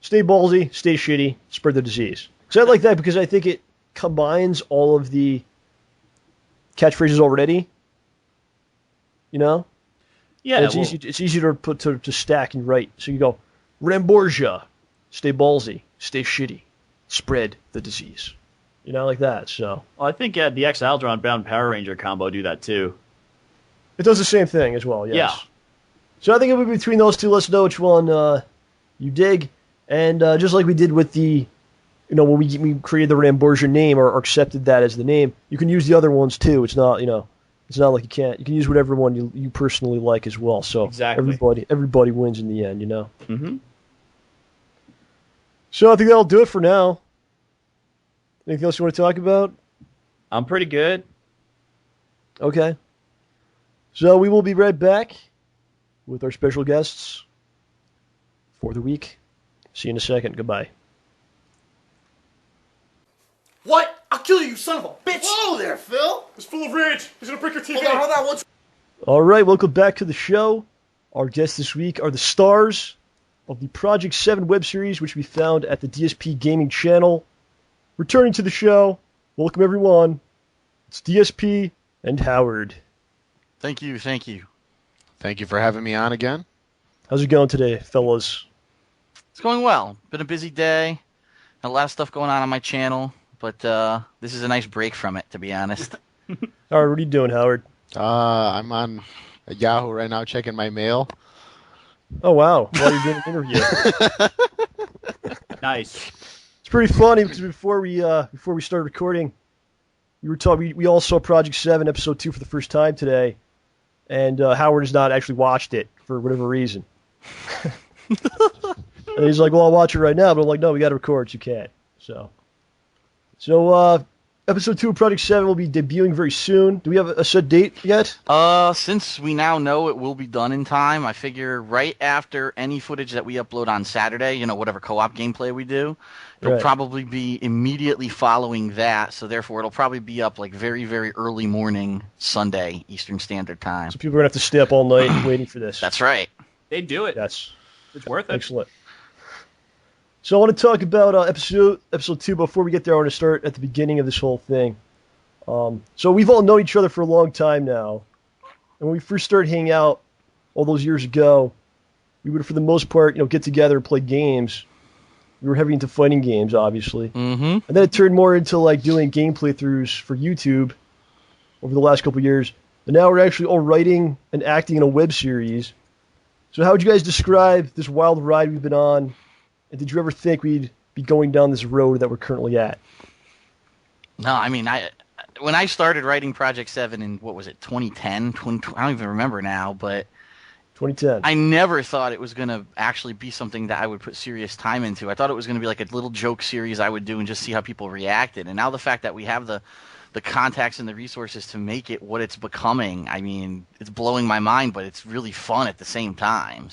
stay ballsy, stay shitty, spread the disease. Because I like that because I think it combines all of the catchphrases already. You know? Yeah. And it's easy to put to stack and write. So you go, Ramborgia, stay ballsy, stay shitty, spread the disease. You know, like that. So Well, I think the X-Aldron Bound Power Ranger combo do that too. it does the same thing as well, yes. Yeah. So I think it'll be between those two. Let's know which one you dig. And just like we did with the, when we created the Ramborgia name or accepted that as the name, you can use the other ones too. It's not, it's not like you can't. You can use whatever one you personally like as well. So Exactly. everybody wins in the end, Mm-hmm. So I think that'll do it for now. Anything else you want to talk about? I'm pretty good. Okay. So we will be right back with our special guests for the week. See you in a second. Goodbye. What? I'll kill you, son of a bitch! Whoa there, Phil! He's full of rage. He's gonna break your TV. Hold on, what's... All right, welcome back to the show. Our guests this week are the stars of the Project 7 web series, which we found at the DSP Gaming channel. Returning to the show, welcome everyone. It's DSP and Howard. Thank you. Thank you for having me on again. How's it going today, fellas? It's going well. Been a busy day. A lot of stuff going on my channel, but this is a nice break from it, to be honest. All right, what are you doing, Howard? I'm on at Yahoo right now checking my mail. Oh wow! While you're doing an interview, Nice. it's pretty funny because before we started recording, we were talking. We all saw Project 7, Episode 2 for the first time today, and Howard has not actually watched it for whatever reason. And he's like, "Well, I'll watch it right now," but I'm like, "No, we got to record, so you can't." So Episode 2 of Project 7 will be debuting very soon. Do we have a set date yet? Since we now know it will be done in time, I figure right after any footage that we upload on Saturday, whatever co-op gameplay we do, it'll Right. probably be immediately following that, so therefore it'll probably be up like very, very early morning Sunday, Eastern Standard Time. So people are going to have to stay up all night waiting for this. That's right. They do it. That's It's worth it. excellent. So I want to talk about episode 2. Before we get there, I want to start at the beginning of this whole thing. So we've all known each other for a long time now. And when we first started hanging out all those years ago, we would, for the most part, get together and play games. We were heavy into fighting games, obviously. Mm-hmm. And then it turned more into like doing game playthroughs for YouTube over the last couple of years. And now we're actually all writing and acting in a web series. So how would you guys describe this wild ride we've been on? And did you ever think we'd be going down this road that we're currently at? No, I mean, when I started writing Project 7 in, 2010? I don't even remember now, but 2010. I never thought it was going to actually be something that I would put serious time into. I thought it was going to be like a little joke series I would do and just see how people reacted. And now the fact that we have the contacts and the resources to make it what it's becoming, I mean, it's blowing my mind, but it's really fun at the same time.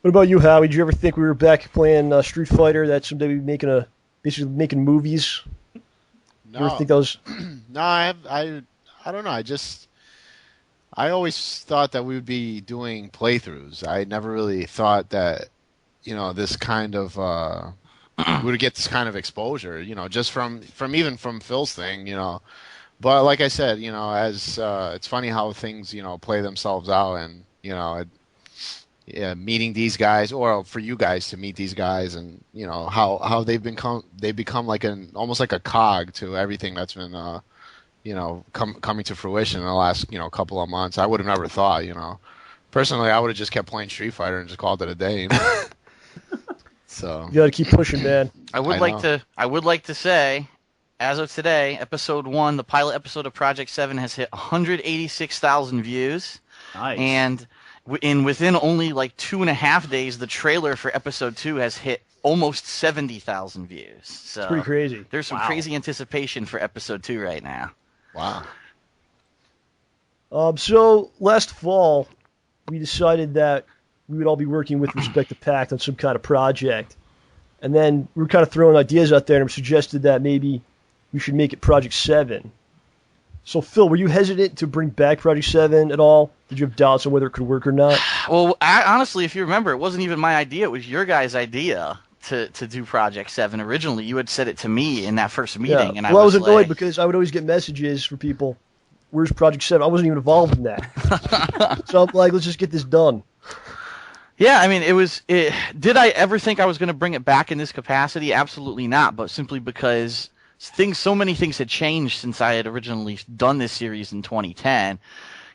What about you, Howie? Did you ever think we were back playing Street Fighter, that someday we'd be basically making movies? You ever think that was... No, I don't know. I always thought that we would be doing playthroughs. I never really thought that, this kind of we would get this kind of exposure. Just from Phil's thing. But like I said, as it's funny how things play themselves out, and meeting these guys, or for you guys to meet these guys, and how they become like almost like a cog to everything that's been coming to fruition in the last couple of months. I would have never thought. Personally, I would have just kept playing Street Fighter and just called it a day. So You got to keep pushing, man. I would like to say, as of today, episode 1, the pilot episode of Project 7 has hit 186,000 views. Nice. And within only like 2.5 days, the trailer for episode 2 has hit almost 70,000 views. So It's pretty crazy. there's some crazy anticipation for episode 2 right now. wow. So last fall, we decided that we would all be working with Respect the Pact on some kind of project. And then we were kind of throwing ideas out there, and we suggested that maybe we should make it Project 7. So, Phil, were you hesitant to bring back Project 7 at all? Did you have doubts on whether it could work or not? Well, honestly, if you remember, it wasn't even my idea. It was your guys' idea to do Project 7 originally. You had said it to me in that first meeting. Yeah. And Well, I was annoyed like, because I would always get messages from people, where's Project 7? I wasn't even involved in that. So I'm like, let's just get this done. Yeah, I mean, did I ever think I was going to bring it back in this capacity? Absolutely not, but simply because so many things had changed since I had originally done this series in 2010.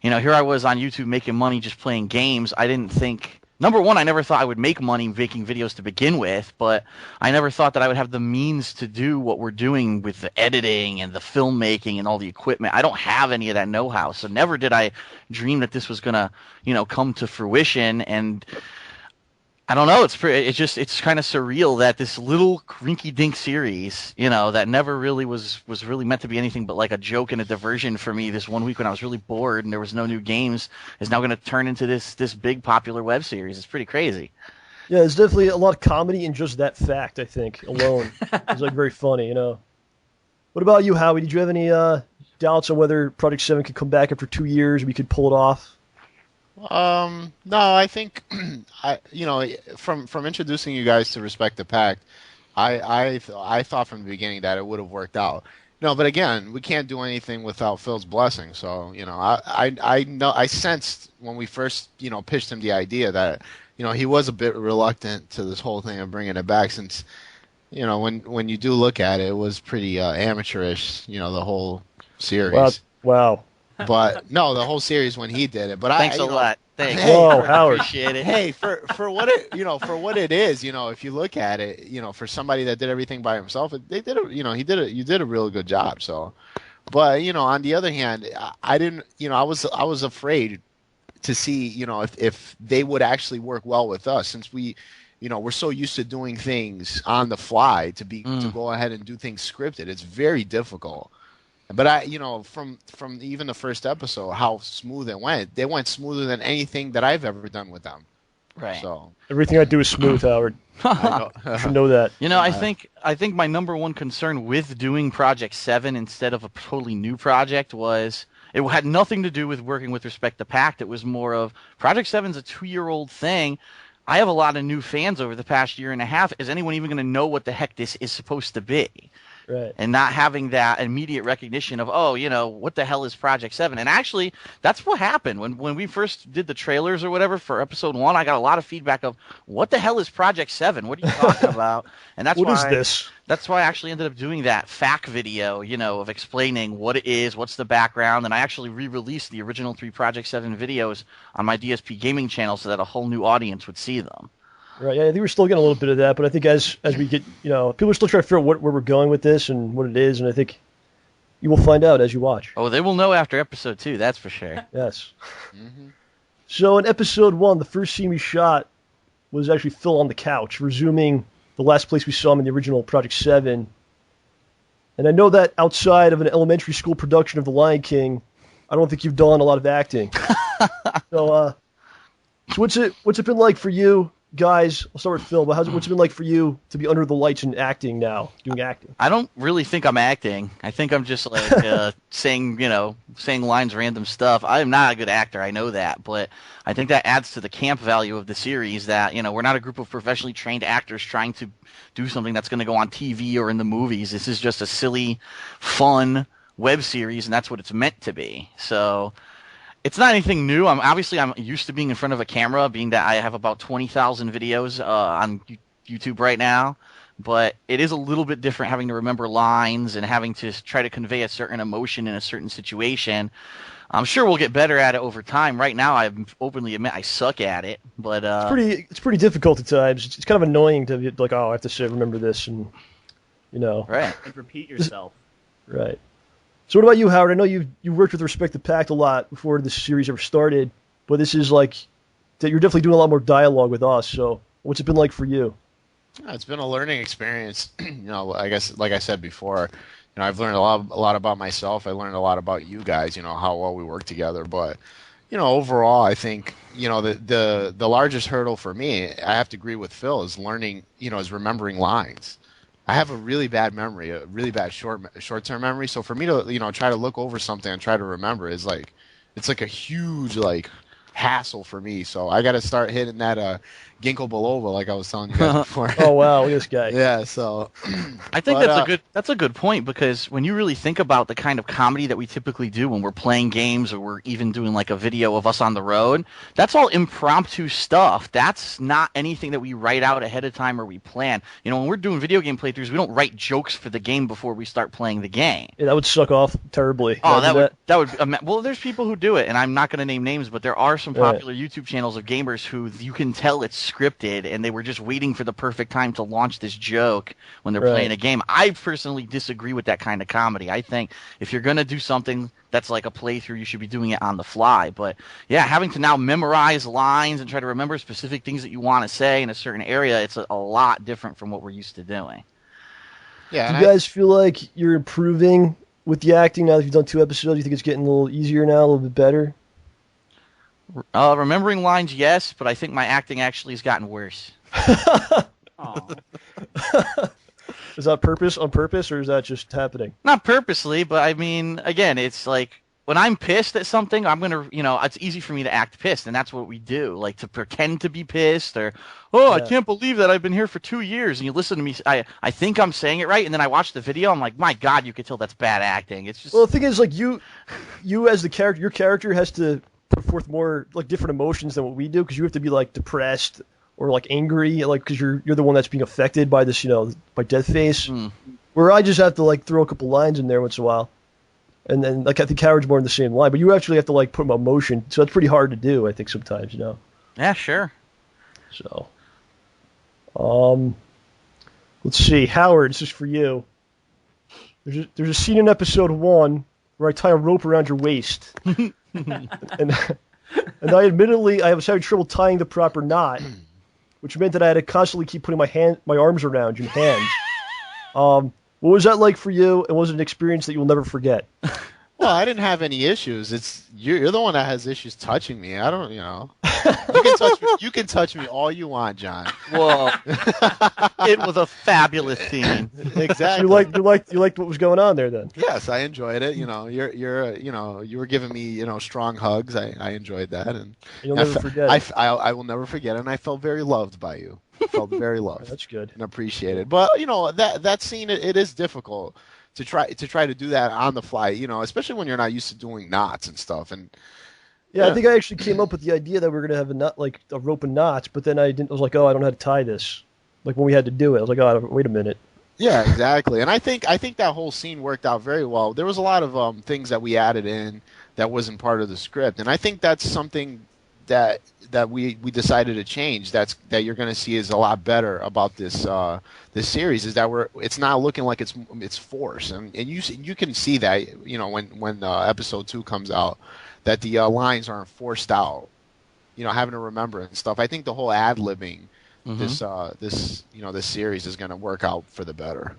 Here I was on YouTube making money just playing games. I didn't think... Number one, I never thought I would make money making videos to begin with, but I never thought that I would have the means to do what we're doing with the editing and the filmmaking and all the equipment. I don't have any of that know-how, so never did I dream that this was going to, come to fruition. And I don't know, it's kind of surreal that this little rinky-dink series, that never really was really meant to be anything but like a joke and a diversion for me this one week when I was really bored and there was no new games, is now going to turn into this big popular web series. It's pretty crazy. Yeah, there's definitely a lot of comedy in just that fact, I think, alone. It's like very funny, What about you, Howie? Did you have any doubts on whether Project 7 could come back after 2 years and we could pull it off? No, I think from introducing you guys to Respect the Pact, I thought from the beginning that it would have worked out. But again, we can't do anything without Phil's blessing. So I know, I sensed when we first pitched him the idea that he was a bit reluctant to this whole thing of bringing it back, since when you do look at it, it was pretty amateurish. The whole series. Wow. But no, the whole series when he did it. But Thanks a lot. Thanks. Whoa, Howard. Appreciate it. Hey, for what it is, if you look at it, for somebody that did everything by himself, you did a really good job. So, but on the other hand, I didn't, I was afraid to see, if they would actually work well with us, since we're so used to doing things on the fly to go ahead and do things scripted. It's very difficult. But from even the first episode, how smooth it went. They went smoother than anything that I've ever done with them. Right. So Everything I do is smooth, Howard. You should know that. I think my number one concern with doing Project 7 instead of a totally new project was it had nothing to do with working with respect to Pact. It was more of Project 7's a 2-year-old thing. I have a lot of new fans over the past year and a half. Is anyone even going to know what the heck this is supposed to be? Right. And not having that immediate recognition of, what the hell is Project 7? And actually, that's what happened. When we first did the trailers or whatever for episode 1, I got a lot of feedback of, what the hell is Project 7? What are you talking about? And that's What why is this? That's why I actually ended up doing that FAQ video, of explaining what it is, what's the background. And I actually re-released the original 3 Project 7 videos on my DSP gaming channel so that a whole new audience would see them. Right, yeah, I think we're still getting a little bit of that, but I think as we get, people are still trying to figure out where we're going with this and what it is, and I think you will find out as you watch. Oh, they will know after episode 2, that's for sure. Yes. Mm-hmm. So in episode 1, the first scene we shot was actually Phil on the couch, resuming the last place we saw him in the original Project 7. And I know that outside of an elementary school production of The Lion King, I don't think you've done a lot of acting. So what's it been like for you? Guys, I'll start with Phil, but what's it been like for you to be under the lights and acting now, doing acting? I don't really think I'm acting. I think I'm just like saying lines, random stuff. I am not a good actor, I know that, but I think that adds to the camp value of the series that, we're not a group of professionally trained actors trying to do something that's going to go on TV or in the movies. This is just a silly, fun web series, and that's what it's meant to be. So it's not anything new. I'm used to being in front of a camera, being that I have about 20,000 videos on YouTube right now. But it is a little bit different having to remember lines and having to try to convey a certain emotion in a certain situation. I'm sure we'll get better at it over time. Right now, I openly admit I suck at it. But it's pretty difficult at times. It's kind of annoying to be like, I have to remember this, and right, and repeat yourself. Right. So what about you, Howard? I know you worked with Respect to Pact a lot before this series ever started, but this is like that you're definitely doing a lot more dialogue with us. So what's it been like for you? It's been a learning experience. I guess like I said before, I've learned a lot about myself. I learned a lot about you guys. How well we work together. But overall, I think the largest hurdle for me, I have to agree with Phil, is learning. Is remembering lines. I have a really bad memory, a really bad short-term memory. So for me to try to look over something and try to remember is it's like a huge hassle for me. So I got to start hitting that ginkgo biloba like I was telling you guys before. Oh wow, look at this guy. Yeah, so I think that's a good point, because when you really think about the kind of comedy that we typically do when we're playing games or we're even doing like a video of us on the road, that's all impromptu stuff. That's not anything that we write out ahead of time or we plan. When we're doing video game playthroughs, we don't write jokes for the game before we start playing the game. Yeah, that would suck off terribly. Oh, that would well, there's people who do it, and I'm not going to name names, but there are some popular YouTube channels of gamers who you can tell it's scripted, and they were just waiting for the perfect time to launch this joke when they're playing a game. I personally disagree with that kind of comedy. I think if you're going to do something that's like a playthrough, you should be doing it on the fly. But yeah, having to now memorize lines and try to remember specific things that you want to say in a certain area, it's a lot different from what we're used to doing. Yeah. Do you guys feel like you're improving with the acting now that you've done 2 episodes? You think it's getting a little easier now, a little bit better? Remembering lines, yes, but I think my acting actually has gotten worse. Is that on purpose, or is that just happening? Not purposely, but I mean, again, it's like when I'm pissed at something, I'm going to, it's easy for me to act pissed, and that's what we do, like to pretend to be pissed, or, I can't believe that I've been here for 2 years, and you listen to me, I think I'm saying it right, and then I watch the video, I'm like, my God, you could tell that's bad acting. It's just... Well, the thing is, like, you as the character, your character has to put forth more, like, different emotions than what we do, because you have to be, like, depressed or, like, angry, like, because you're the one that's being affected by this, by Deathface, where I just have to, like, throw a couple lines in there once in a while. And then, like, I think Howard's more in the same line, but you actually have to, like, put him on motion, so it's pretty hard to do, I think, sometimes, Yeah, sure. So, let's see. Howard, this is for you. There's a scene in episode 1 where I tie a rope around your waist. and I admittedly, I was having trouble tying the proper knot, which meant that I had to constantly keep putting my arms around your hands. What was that like for you, and was it an experience that you'll never forget? Well, I didn't have any issues. It's you're the one that has issues touching me. I don't, You can touch me all you want, John. Whoa. It was a fabulous scene. Exactly. You liked what was going on there then? Yes, I enjoyed it. You were giving me, strong hugs. I enjoyed that, and You'll never forget it. I will never forget it, and I felt very loved by you. Felt very loved. That's good. And appreciated. But that scene, it is difficult to try to do that on the fly, especially when you're not used to doing knots and stuff. And yeah, I think I actually came up with the idea that we were gonna have a knot, like a rope and knots, but then I was like, oh, I don't know how to tie this. Like when we had to do it, I was like, oh, wait a minute. Yeah, exactly. And I think that whole scene worked out very well. There was a lot of things that we added in that wasn't part of the script, and I think that's something that we decided to change. That you're going to see is a lot better about this series, is that it's not looking like it's forced, and you can see that when episode 2 comes out, that the lines aren't forced out, having to remember and stuff. I think the whole ad-libbing this series is going to work out for the better.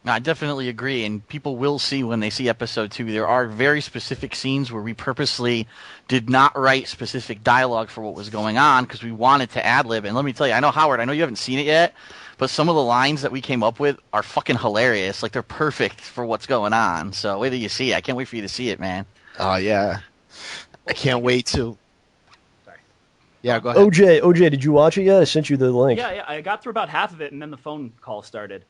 I definitely agree, and people will see when they see episode 2. There are very specific scenes where we purposely did not write specific dialogue for what was going on because we wanted to ad-lib. And let me tell you, Howard, I know you haven't seen it yet, but some of the lines that we came up with are fucking hilarious. Like, they're perfect for what's going on. So wait till you see it. I can't wait for you to see it, man. Oh, yeah. I can't wait to. Sorry. Yeah, go ahead. OJ, did you watch it yet? I sent you the link. Yeah, I got through about half of it, and then the phone call started.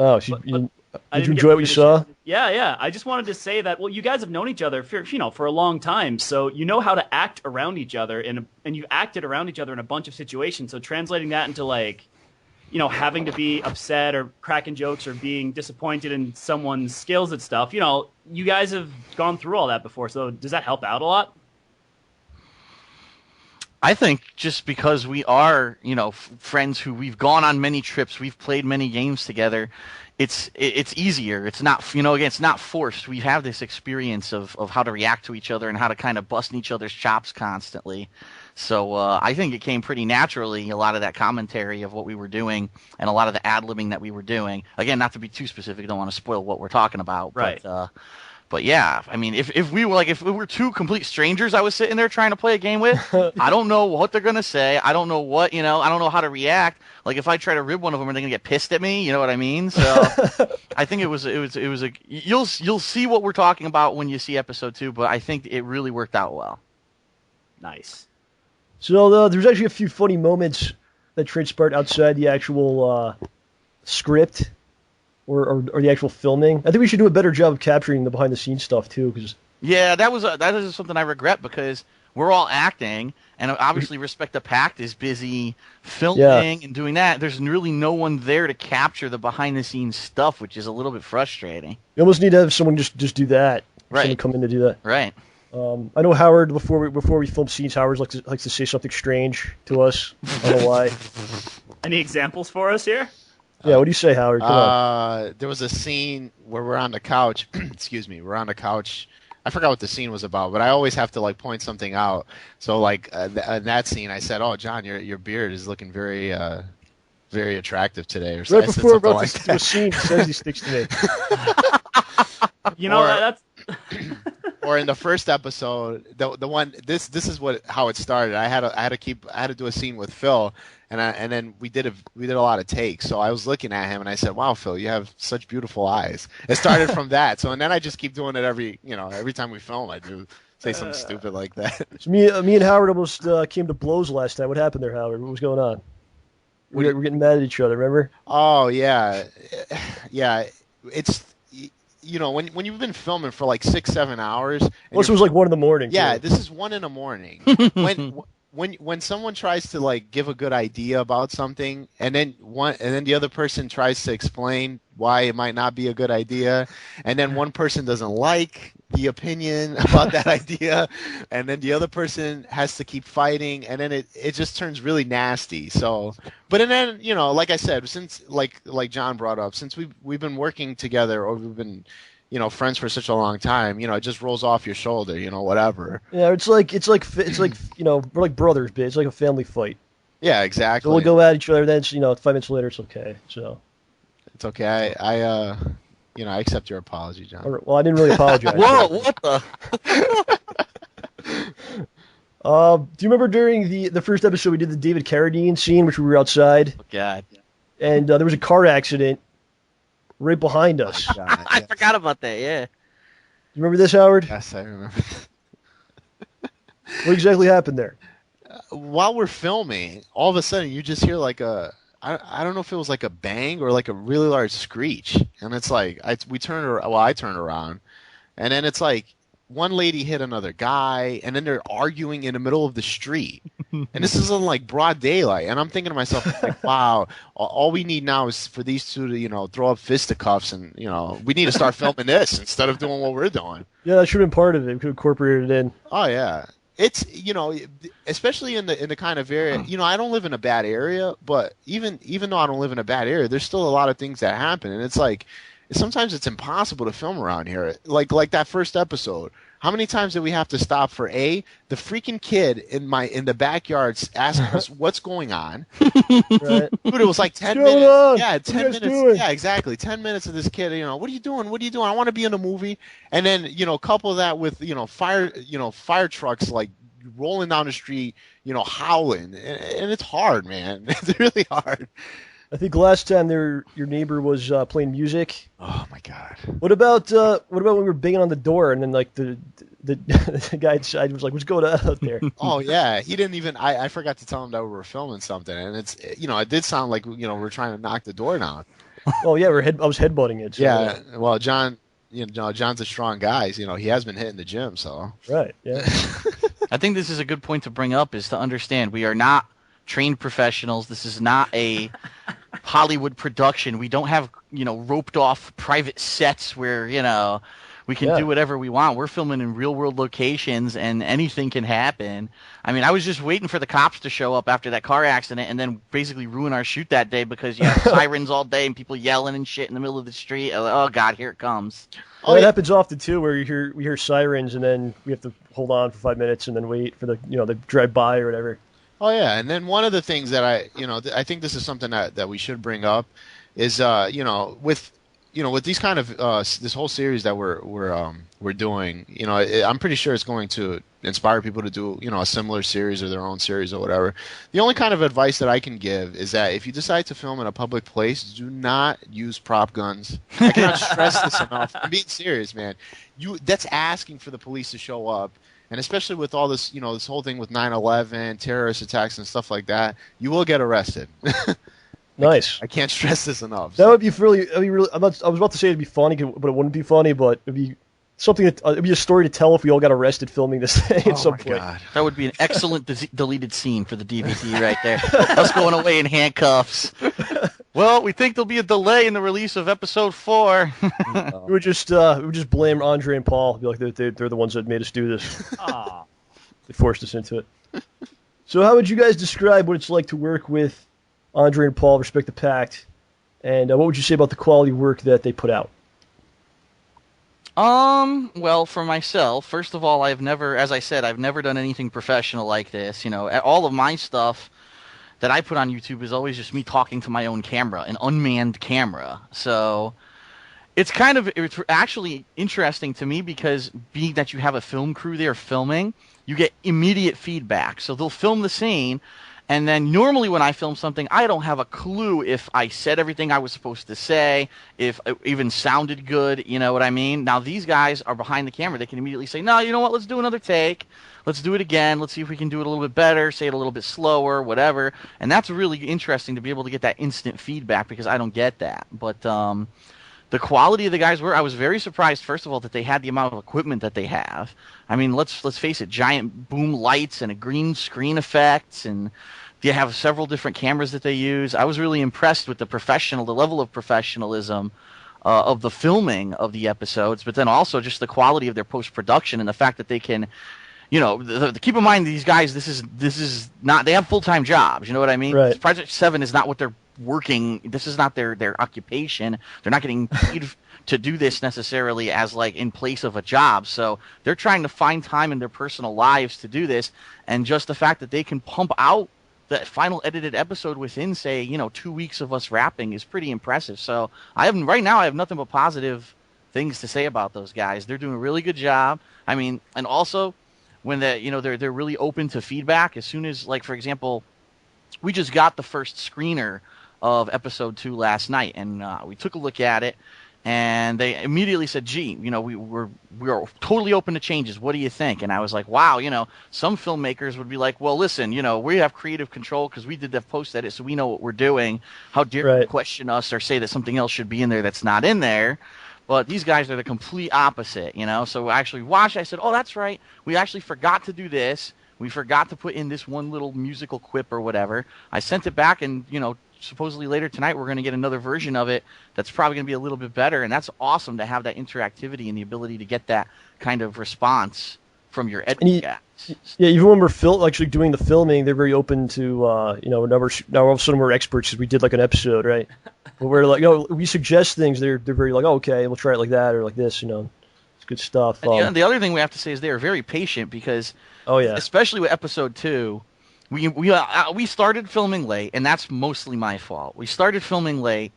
Oh, did you enjoy what you saw? Yeah. I just wanted to say that, well, you guys have known each other for a long time, so you know how to act around each other, and you've acted around each other in a bunch of situations. So translating that into, like, having to be upset or cracking jokes or being disappointed in someone's skills and stuff, you guys have gone through all that before. So does that help out a lot? I think just because we are, friends who we've gone on many trips, we've played many games together, it's easier. It's not, again, it's not forced. We have this experience of how to react to each other and how to kind of bust in each other's chops constantly. So I think it came pretty naturally, a lot of that commentary of what we were doing and a lot of the ad-libbing that we were doing. Again, not to be too specific, don't want to spoil what we're talking about. Right. But yeah, I mean, if we were two complete strangers I was sitting there trying to play a game with, I don't know what they're gonna say. I don't know what, I don't know how to react. Like if I try to rib one of them, are they gonna get pissed at me? You know what I mean? So I think it was you'll see what we're talking about when you see episode 2, but I think it really worked out well. Nice. So there's actually a few funny moments that transpired outside the actual script. Or the actual filming. I think we should do a better job of capturing the behind-the-scenes stuff too. Yeah, that is something I regret because we're all acting, and obviously Respect the Pact is busy filming and doing that. There's really no one there to capture the behind-the-scenes stuff, which is a little bit frustrating. You almost need to have someone just do that. Right. Someone come in to do that. Right. I know Howard. Before we film scenes, Howard likes to say something strange to us. I don't know why. Any examples for us here? Yeah, what do you say, Howard? Come on. There was a scene where we're on the couch. Excuse me, we're on the couch. I forgot what the scene was about, but I always have to point something out. So in that scene, I said, "Oh, John, your beard is looking very, very attractive today." Or right before we're about like to do a scene, he says he sticks to me. That's. Or in the first episode, the one this is how it started. I had to do a scene with Phil, and then we did a lot of takes. So I was looking at him and I said, "Wow, Phil, you have such beautiful eyes." It started from that. So and then I just keep doing it every time we film. I do say something stupid like that. So me and Howard almost came to blows last time. What happened there, Howard? What was going on? We're getting mad at each other. Remember? Oh yeah. It's. When you've been filming for 6-7 hours. This was 1 in the morning. Yeah, too. this is 1 in the morning. when someone tries to like give a good idea about something, and then the other person tries to explain why it might not be a good idea, and then one person doesn't like the opinion about that idea, and then the other person has to keep fighting, and then it just turns really nasty. So, but and then like I said, since like John brought up, since we've been working together, or we've been friends for such a long time, it just rolls off your shoulder, whatever. Yeah, it's like we're like brothers, but it's like a family fight. Yeah, exactly. So we'll go at each other, then 5 minutes later it's okay. So it's okay. I accept your apology, John. all right, well, I didn't really apologize. Whoa, what the? Do you remember during the first episode we did the David Carradine scene, which we were outside, Oh, God. and there was a car accident right behind us? I forgot about that, yeah. You remember this, Howard? Yes, I remember. What exactly happened there? While we're filming, all of a sudden you just hear like I don't know if it was like a bang or like a really large screech, and it's like I turned around, and then it's like one lady hit another guy, and then they're arguing in the middle of the street, and this is in like broad daylight, and I'm thinking to myself, like, wow, all we need now is for these two to throw up fisticuffs, and we need to start filming this instead of doing what we're doing. Yeah, that should have been part of it. We could have incorporated it in. Oh yeah. It's especially in the kind of area. I don't live in a bad area, but even though I don't live in a bad area, there's still a lot of things that happen, and it's like sometimes it's impossible to film around here. Like that first episode. How many times did we have to stop for the freaking kid in the backyard asking us what's going on? Right. Dude, it was like 10 What's going minutes. on? Yeah, What 10 you guys minutes. doing? Yeah, exactly. 10 minutes of this kid, what are you doing? What are you doing? I want to be in a movie. And then, couple that with, fire trucks like rolling down the street, howling. And it's hard, man. It's really hard. I think last time your neighbor was playing music. Oh my God. What about when we were banging on the door and then like the guy inside was like, "What's going on out there?" Oh yeah, he didn't even. I forgot to tell him that we were filming something, and it's it did sound like we're trying to knock the door down. Oh yeah, I was headbutting it. So, Yeah, well, John, John's a strong guy. He has been hitting the gym, so. Right. Yeah. I think this is a good point to bring up, is to understand we are not trained professionals. This is not a Hollywood production. We don't have, roped off private sets where, we can do whatever we want. We're filming in real world locations and anything can happen. I mean, I was just waiting for the cops to show up after that car accident and then basically ruin our shoot that day because you have sirens all day and people yelling and shit in the middle of the street. I was like, oh God, here it comes. Oh, it happens often too, where we hear sirens and then we have to hold on for 5 minutes and then wait for the the drive by or whatever. Oh yeah, and then one of the things that I think this is something that we should bring up is with these kind of this whole series that we're doing, I'm pretty sure it's going to inspire people to do a similar series or their own series or whatever. The only kind of advice that I can give is that if you decide to film in a public place, do not use prop guns. I cannot stress this enough. I'm being serious, man. That's asking for the police to show up. And especially with all this, this whole thing with 9/11, terrorist attacks and stuff like that, you will get arrested. Nice. I can't stress this enough. That would be really. I was about to say it'd be funny, but it wouldn't be funny. But it'd be something. It'd be a story to tell if we all got arrested filming this thing at some point. God. That would be an excellent deleted scene for the DVD right there. Us going away in handcuffs. Well, we think there'll be a delay in the release of episode 4. We would just blame Andre and Paul. Be like they're the ones that made us do this. They forced us into it. So how would you guys describe what it's like to work with Andre and Paul, Respect the Pact, and what would you say about the quality work that they put out? Well, for myself, first of all, I've never done anything professional like this. All of my stuff that I put on YouTube is always just me talking to my own camera, an unmanned camera. So it's actually interesting to me because being that you have a film crew there filming, you get immediate feedback. So they'll film the scene, and then normally when I film something, I don't have a clue if I said everything I was supposed to say, if it even sounded good, you know what I mean? Now these guys are behind the camera. They can immediately say, no, you know what, let's do another take. Let's do it again. Let's see if we can do it a little bit better, say it a little bit slower, whatever. And that's really interesting to be able to get that instant feedback because I don't get that. But the quality of the guys were. I was very surprised, first of all, that they had the amount of equipment that they have. I mean, let's face it, giant boom lights and a green screen effects, and they have several different cameras that they use. I was really impressed with the level of professionalism of the filming of the episodes, but then also just the quality of their post-production and the fact that they can, keep in mind these guys, this is not, they have full-time jobs, you know what I mean? Right. Project 7 is not what they're working, this is not their occupation. They're not getting paid to do this necessarily as like in place of a job. So they're trying to find time in their personal lives to do this, and just the fact that they can pump out that final edited episode within, say, 2 weeks of us wrapping is pretty impressive. So I have nothing but positive things to say about those guys. They're doing a really good job. I mean, and also when they're really open to feedback. As soon as, like, for example, we just got the first screener of episode 2 last night, and we took a look at it, and they immediately said, "Gee, we're totally open to changes. What do you think?" And I was like, "Wow, some filmmakers would be like, well, listen, we have creative control because we did the post edit, so we know what we're doing. How dare you question us or say that something else should be in there that's not in there?" But these guys are the complete opposite, So I actually watched. I said, "Oh, that's right. We actually forgot to do this. We forgot to put in this one little musical quip or whatever." I sent it back, and supposedly later tonight we're going to get another version of it that's probably going to be a little bit better, and that's awesome to have that interactivity and the ability to get that kind of response from your editing guys. Yeah, even when we're actually doing the filming, they're very open to now all of a sudden we're experts because we did like an episode, right? But we're like, we suggest things. They're very like, oh, okay, we'll try it like that or like this, It's good stuff. And the other thing we have to say is they are very patient because, especially with episode 2. We started filming late, and that's mostly my fault. We started filming late,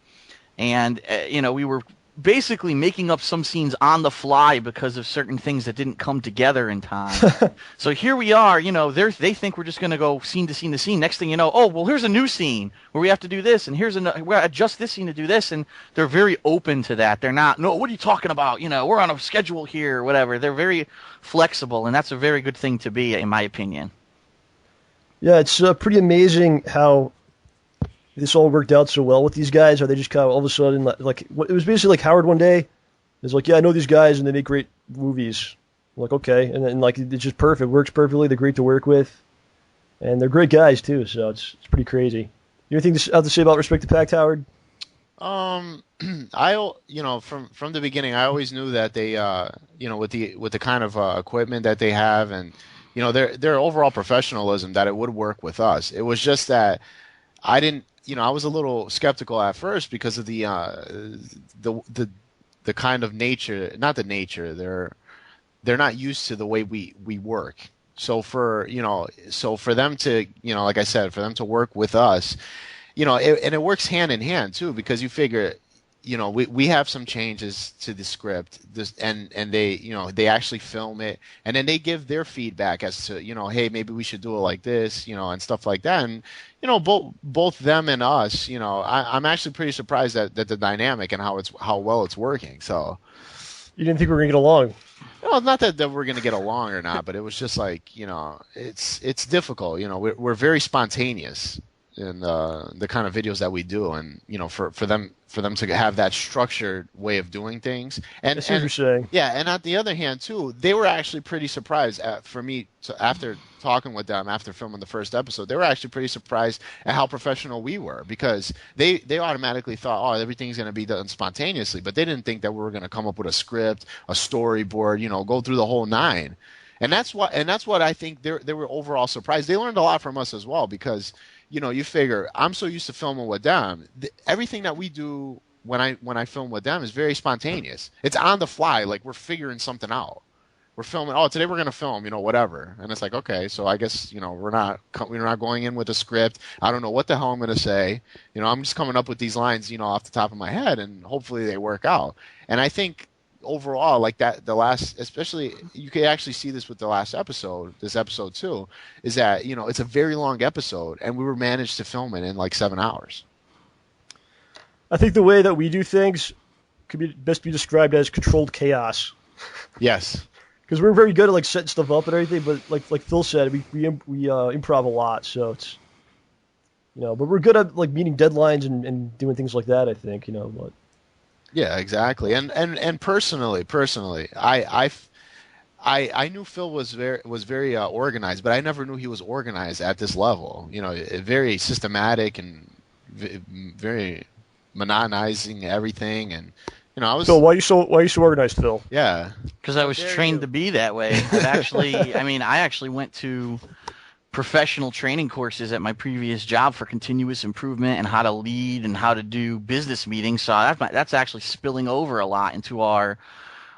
and we were basically making up some scenes on the fly because of certain things that didn't come together in time. So here we are, they think we're just going to go scene to scene to scene. Next thing you know, oh, well, here's a new scene where we have to do this, and we adjust this scene to do this, and they're very open to that. They're not, no, what are you talking about? We're on a schedule here or whatever. They're very flexible, and that's a very good thing to be, in my opinion. Yeah, it's pretty amazing how this all worked out so well with these guys. How they just kind of all of a sudden, like it was basically like Howard one day is like, yeah, I know these guys and they make great movies. I'm like, okay, and then like it's just perfect, works perfectly. They're great to work with, and they're great guys too. So it's pretty crazy. You anything to say about Respect the Pact, Howard? From the beginning, I always knew that they with the kind of equipment that they have and their overall professionalism, that it would work with us. It was just that I didn't, I was a little skeptical at first because of the kind of nature, not the nature. They're not used to the way we work. So for them to, like I said, for them to work with us, and it works hand in hand too, because you figure, we have some changes to the script, and they actually film it, and then they give their feedback as to, hey, maybe we should do it like this, and stuff like that. And, both them and us, I'm actually pretty surprised that the dynamic and how well it's working. So you didn't think we were going to get along? No, not that we're going to get along or not, but it was just like, it's difficult. We're very spontaneous in the kind of videos that we do, and for them to have that structured way of doing things. And I see what you're saying. Yeah, and on the other hand too, they were actually pretty surprised for me after talking with them after filming the first episode. They were actually pretty surprised at how professional we were, because they automatically thought, oh, everything's going to be done spontaneously, but they didn't think that we were going to come up with a script, a storyboard, go through the whole nine. And that's what I think they were overall surprised. They learned a lot from us as well, because you figure I'm so used to filming with them. Everything that we do when I film with them is very spontaneous. It's on the fly, like we're figuring something out. We're filming. Oh, today we're gonna film, whatever. And it's like, okay, so I guess we're not going in with a script. I don't know what the hell I'm gonna say. I'm just coming up with these lines, off the top of my head, and hopefully they work out. And I think overall, like that, the last, especially, you can actually see this with the last episode, this episode 2, is that, it's a very long episode, and we were managed to film it in like 7 hours. I think the way that we do things could best be described as controlled chaos. Yes. Because we're very good at like setting stuff up and everything, but like Phil said, we improv a lot, so it's, but we're good at like meeting deadlines and doing things like that, I think, but. Yeah, exactly. And personally, I knew Phil was very organized, but I never knew he was organized at this level. You know, very systematic and very monotonizing everything. And you know, I was Phil, why are you so organized, Phil? yeah. Because I was trained to be that way. I actually went to professional training courses at my previous job for continuous improvement and how to lead and how to do business meetings. So that's actually spilling over a lot into our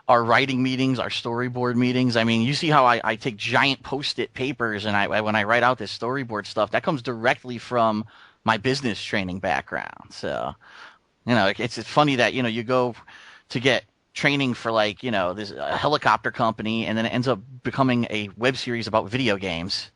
writing meetings, our storyboard meetings. I mean, you see how I take giant Post-it papers and when I write out this storyboard stuff, that comes directly from my business training background. So, you know, it's funny that, you know, you go to get training for this a helicopter company, and then it ends up becoming a web series about video games.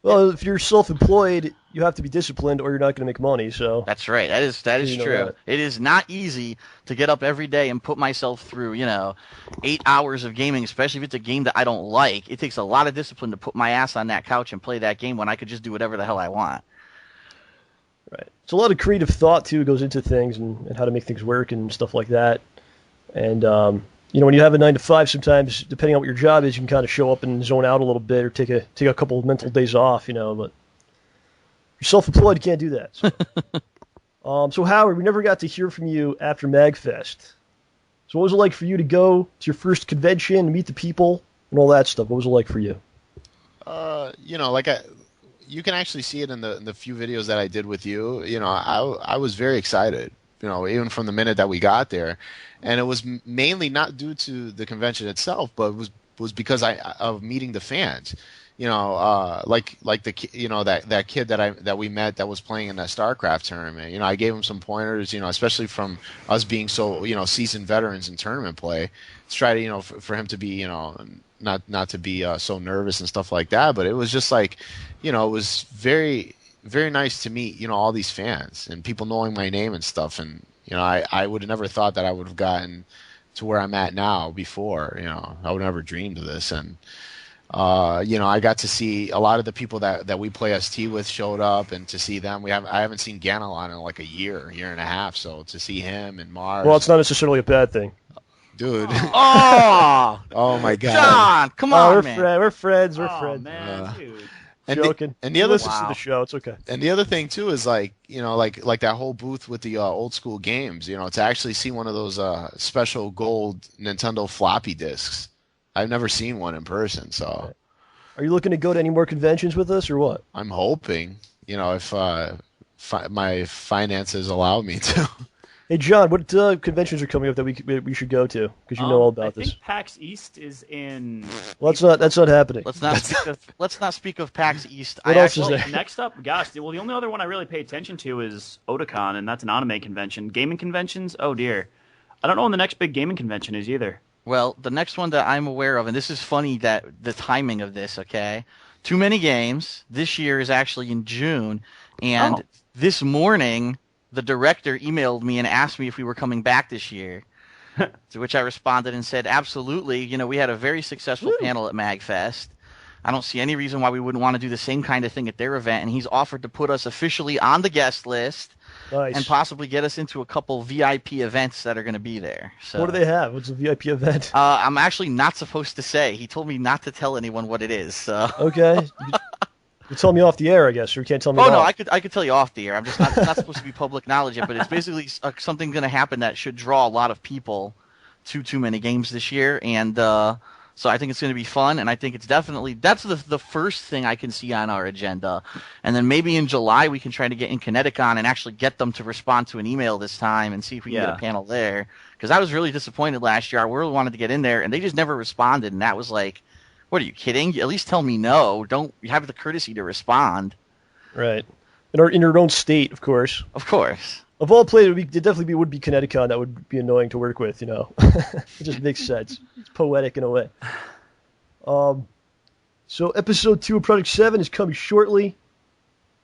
Well, if you're self-employed, you have to be disciplined, or you're not going to make money. So that's right. That is true. That. It is not easy to get up every day and put myself through 8 hours of gaming, especially if it's a game that I don't like. It takes a lot of discipline to put my ass on that couch and play that game when I could just do whatever the hell I want. Right. It's a lot of creative thought too goes into things and how to make things work and stuff like that. And when you have a 9 to 5, sometimes depending on what your job is, you can kind of show up and zone out a little bit or take a couple of mental days off. But if you're self-employed, you can't do that. So, so Howard, we never got to hear from you after MagFest. So what was it like for you to go to your first convention, meet the people, and all that stuff? What was it like for you? You can actually see it in the few videos that I did with you. You know, I was very excited. You know, even from the minute that we got there, and it was mainly not due to the convention itself, but it was because of meeting the fans. You know, like that kid that we met that was playing in that StarCraft tournament. You know, I gave him some pointers. You know, especially from us being so seasoned veterans in tournament play, to try to for him to be not to be so nervous and stuff like that. But it was just like, it was very, very nice to meet all these fans and people knowing my name and stuff. And I would have never thought that I would have gotten to where I'm at now before. I would have never dreamed of this. And I got to see a lot of the people that we play ST with showed up, and to see them. I haven't seen Ganelon in like a year and a half. So to see him and Mars. Well, it's not necessarily a bad thing. Dude. Oh my God. John, come on, man. We're friends. We're friends. Man, dude. Joking. And the other listen to the show. It's okay. And the other thing too is like that whole booth with the old school games. To actually see one of those special gold Nintendo floppy disks. I've never seen one in person. So, are you looking to go to any more conventions with us, or what? I'm hoping. If my finances allow me to. Hey, John, what conventions are coming up that we should go to? Because you know all about this. I think PAX East is in. Well, that's not happening. Let's not speak of PAX East. What else is there? Next up, gosh, the only other one I really pay attention to is Otakon, and that's an anime convention. Gaming conventions, oh dear, I don't know when the next big gaming convention is either. Well, the next one that I'm aware of, and this is funny that the timing of this, okay? Too Many Games this year is actually in June, and this morning the director emailed me and asked me if we were coming back this year, to which I responded and said, absolutely. We had a very successful panel at MagFest. I don't see any reason why we wouldn't want to do the same kind of thing at their event, and he's offered to put us officially on the guest list. Nice. And possibly get us into a couple VIP events that are going to be there. So, what do they have? What's a VIP event? I'm actually not supposed to say. He told me not to tell anyone what it is. So. Okay. You tell me off the air, I guess, or you can't tell me. Oh, no, I could tell you off the air. I'm just not supposed to be public knowledge yet, but it's basically something going to happen that should draw a lot of people to Too Many Games this year, and so I think it's going to be fun, and I think it's definitely that's the first thing I can see on our agenda, and then maybe in July we can try to get in Kineticon and actually get them to respond to an email this time and see if we can get a panel there, because I was really disappointed last year. I really wanted to get in there, and they just never responded, and that was like, what are you kidding? At least tell me no. Don't have the courtesy to respond. Right. In your own state, of course. Of course. Of all places, it definitely would be Kineticon that would be annoying to work with, It just makes sense. It's poetic in a way. So episode 2 of Project 7 is coming shortly.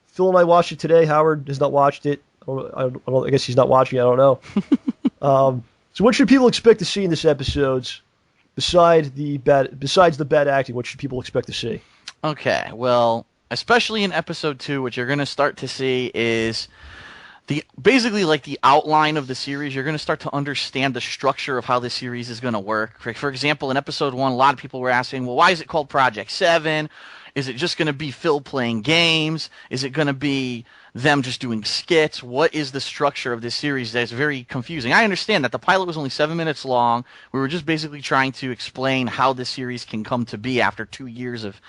Phil and I watched it today. Howard has not watched it. I guess he's not watching. I don't know. So what should people expect to see in this episode besides the bad acting? What should people expect to see? Okay, well, especially in episode 2, what you're going to start to see is basically like the outline of the series. You're going to start to understand the structure of how the series is going to work. For example, in episode 1, a lot of people were asking, well, why is it called Project 7? Is it just going to be Phil playing games? Is it going to be them just doing skits? What is the structure of this series? That's very confusing. I understand that the pilot was only 7 minutes long. We were just basically trying to explain how this series can come to be after 2 years of,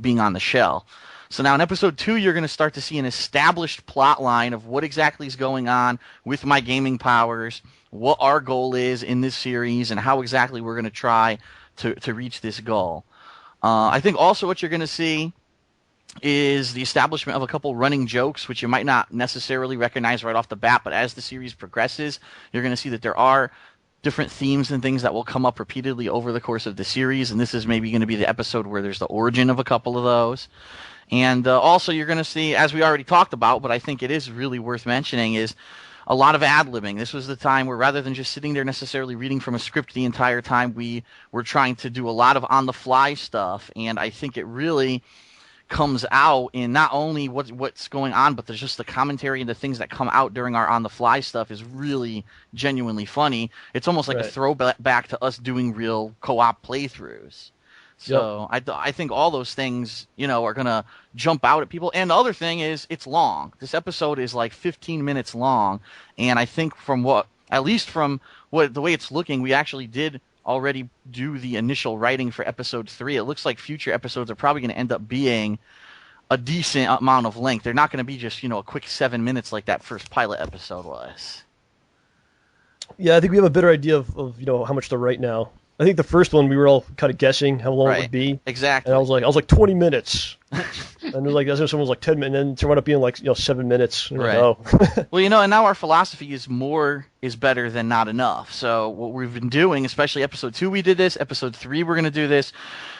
being on the shell. So now in episode 2, you're going to start to see an established plot line of what exactly is going on with my gaming powers, what our goal is in this series, and how exactly we're going to try to reach this goal. I think also what you're going to see is the establishment of a couple running jokes, which you might not necessarily recognize right off the bat, but as the series progresses, you're going to see that there are different themes and things that will come up repeatedly over the course of the series, and this is maybe going to be the episode where there's the origin of a couple of those. And also you're going to see, as we already talked about, but I think it is really worth mentioning, is a lot of ad-libbing. This was the time where rather than just sitting there necessarily reading from a script the entire time, we were trying to do a lot of on-the-fly stuff, and I think it really comes out in not only what's going on, but there's just the commentary and the things that come out during our on-the-fly stuff is really genuinely funny. It's almost like a throwback to us doing real co-op playthroughs. So I think all those things, are going to jump out at people. And the other thing is it's long. This episode is like 15 minutes long. And I think the way it's looking, we actually did already do the initial writing for episode 3. It looks like future episodes are probably going to end up being a decent amount of length. They're not going to be just, a quick 7 minutes like that first pilot episode was. Yeah, I think we have a better idea of how much to write now. I think the first one we were all kind of guessing how long it would be. Exactly. And I was like 20 minutes. And they're like, someone was like 10 minutes, and then it turned out being like 7 minutes. And right. Well, and now our philosophy is more is better than not enough. So what we've been doing, especially episode 2, we did this. Episode 3, we're going to do this.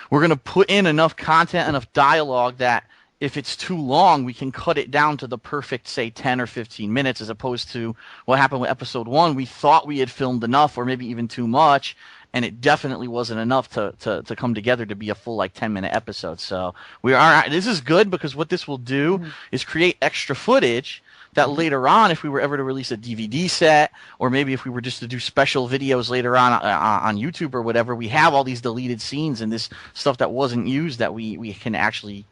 We're going to put in enough content, enough dialogue that if it's too long, we can cut it down to the perfect, say, 10 or 15 minutes, as opposed to what happened with episode 1. We thought we had filmed enough, or maybe even too much, and it definitely wasn't enough to come together to be a full 10-minute episode. So this is good, because what this will do is create extra footage that later on, if we were ever to release a DVD set, or maybe if we were just to do special videos later on YouTube or whatever, we have all these deleted scenes and this stuff that wasn't used that we can actually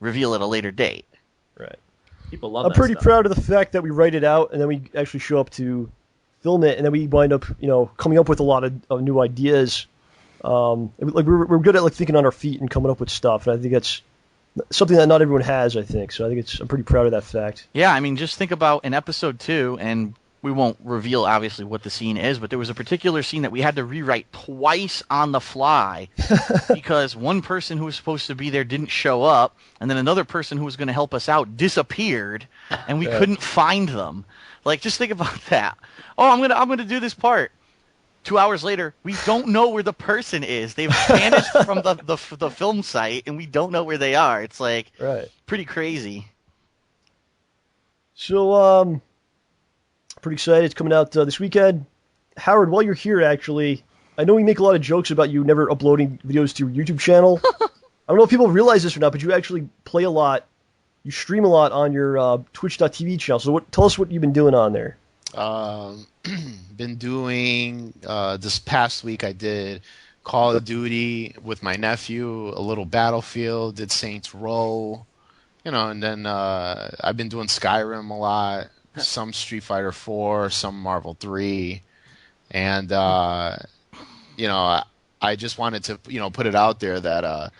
reveal at a later date. Right. People love I'm pretty proud of the fact that we write it out and then we actually show up to film it, and then we wind up, coming up with a lot of new ideas. We're good at thinking on our feet and coming up with stuff, and I think that's something that not everyone has. I think so. I'm pretty proud of that fact. Yeah, I mean, just think about in episode 2, and we won't reveal obviously what the scene is, but there was a particular scene that we had to rewrite twice on the fly because one person who was supposed to be there didn't show up, and then another person who was going to help us out disappeared, and we couldn't find them. Just think about that. Oh, I'm gonna do this part. 2 hours later, we don't know where the person is. They've vanished from the film site, and we don't know where they are. It's pretty crazy. So, pretty excited. It's coming out this weekend. Howard, while you're here, actually, I know we make a lot of jokes about you never uploading videos to your YouTube channel. I don't know if people realize this or not, but you actually play a lot. You stream a lot on your Twitch.tv channel. So tell us what you've been doing on there. Been doing this past week. I did Call of Duty with my nephew, a little Battlefield, did Saints Row, and then I've been doing Skyrim a lot, some Street Fighter 4, some Marvel 3, and I just wanted to put it out there that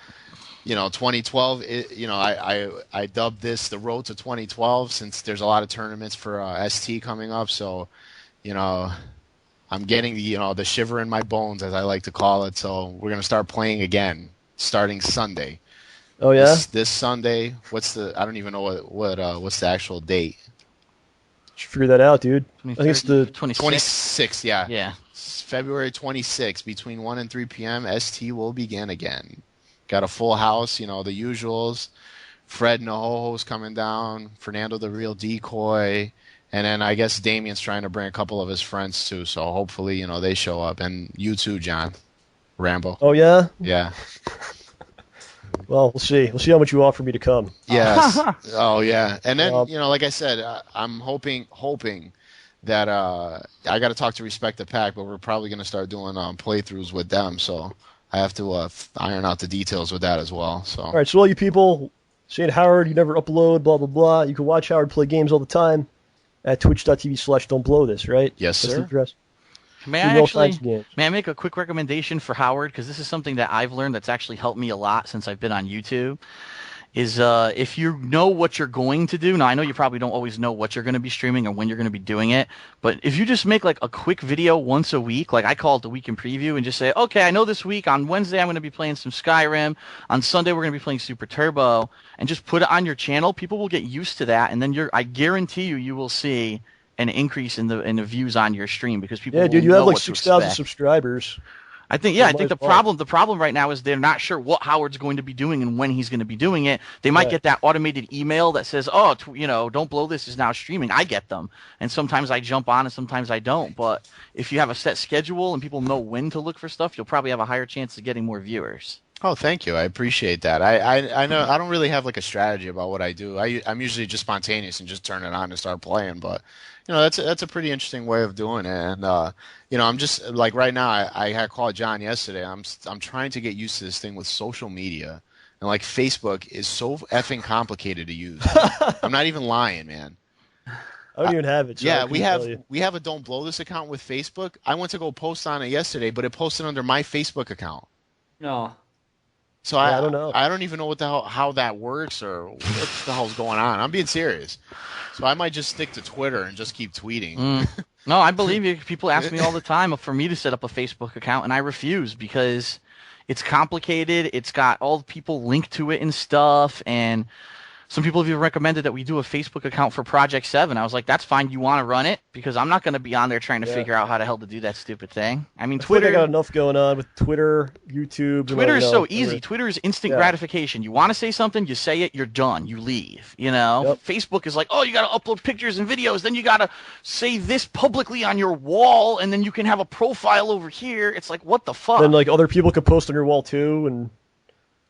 2012, I dubbed this the road to 2012 since there's a lot of tournaments for ST coming up. So, I'm getting the shiver in my bones, as I like to call it. So we're going to start playing again starting Sunday. Oh, yeah? This Sunday. I don't even know what's the actual date. Should figure that out, dude. I think it's the 26th, yeah. Yeah. It's February 26th, between 1 and 3 p.m., ST will begin again. Got a full house, the usuals. Fred Nahoho's coming down. Fernando the Real Decoy. And then I guess Damien's trying to bring a couple of his friends too. So hopefully, they show up. And you too, John. Rambo. Oh, yeah? Yeah. Well, we'll see. We'll see how much you offer me to come. Yes. Oh yeah. And then like I said, I'm hoping that I got to talk to Respect the Pack, but we're probably going to start doing playthroughs with them. So I have to iron out the details with that as well. So. All right. So all you people saying Howard, you never upload, blah blah blah. You can watch Howard play games all the time at twitch.tv/don'tblowthis. Right? Yes, That's sir. the address. May I make a quick recommendation for Howard? Because this is something that I've learned that's actually helped me a lot since I've been on YouTube. Is if you know what you're going to do, now I know you probably don't always know what you're going to be streaming or when you're going to be doing it, but if you just make like a quick video once a week, like I call it the week in preview, and just say, okay, I know this week on Wednesday I'm going to be playing some Skyrim, on Sunday we're going to be playing Super Turbo, and just put it on your channel, people will get used to that, and then I guarantee you will see an increase in the views on your stream because people will you know have like what to 6,000 expect. subscribers. I think the problem right now is they're not sure what Howard's going to be doing and when he's going to be doing it. They might get that automated email that says, "Oh, Don't Blow This is now streaming." I get them, and sometimes I jump on and sometimes I don't. But if you have a set schedule and people know when to look for stuff, you'll probably have a higher chance of getting more viewers. Oh, thank you. I appreciate that. I know I don't really have like a strategy about what I do. I'm usually just spontaneous and just turn it on and start playing. But that's a pretty interesting way of doing it. And I'm just like right now. I had called John yesterday. I'm trying to get used to this thing with social media, and like Facebook is so effing complicated to use. I'm not even lying, man. I don't even have it. So we have a Don't Blow This account with Facebook. I went to go post on it yesterday, but it posted under my Facebook account. No. So I don't know. I don't even know how that works or what the hell's going on. I'm being serious. So I might just stick to Twitter and just keep tweeting. No, I believe you. People ask me all the time for me to set up a Facebook account, and I refuse because it's complicated. It's got all the people linked to it and stuff, and some people have even recommended that we do a Facebook account for Project 7. I was like, that's fine. You want to run it? Because I'm not going to be on there trying to figure out how the hell to do that stupid thing. I mean, Twitter. I got enough going on with Twitter, YouTube. Twitter is so easy. Twitter is instant gratification. You want to say something, you say it, you're done. You leave. Facebook is like, oh, you got to upload pictures and videos. Then you got to say this publicly on your wall, and then you can have a profile over here. It's like, what the fuck? Then like other people could post on your wall too, and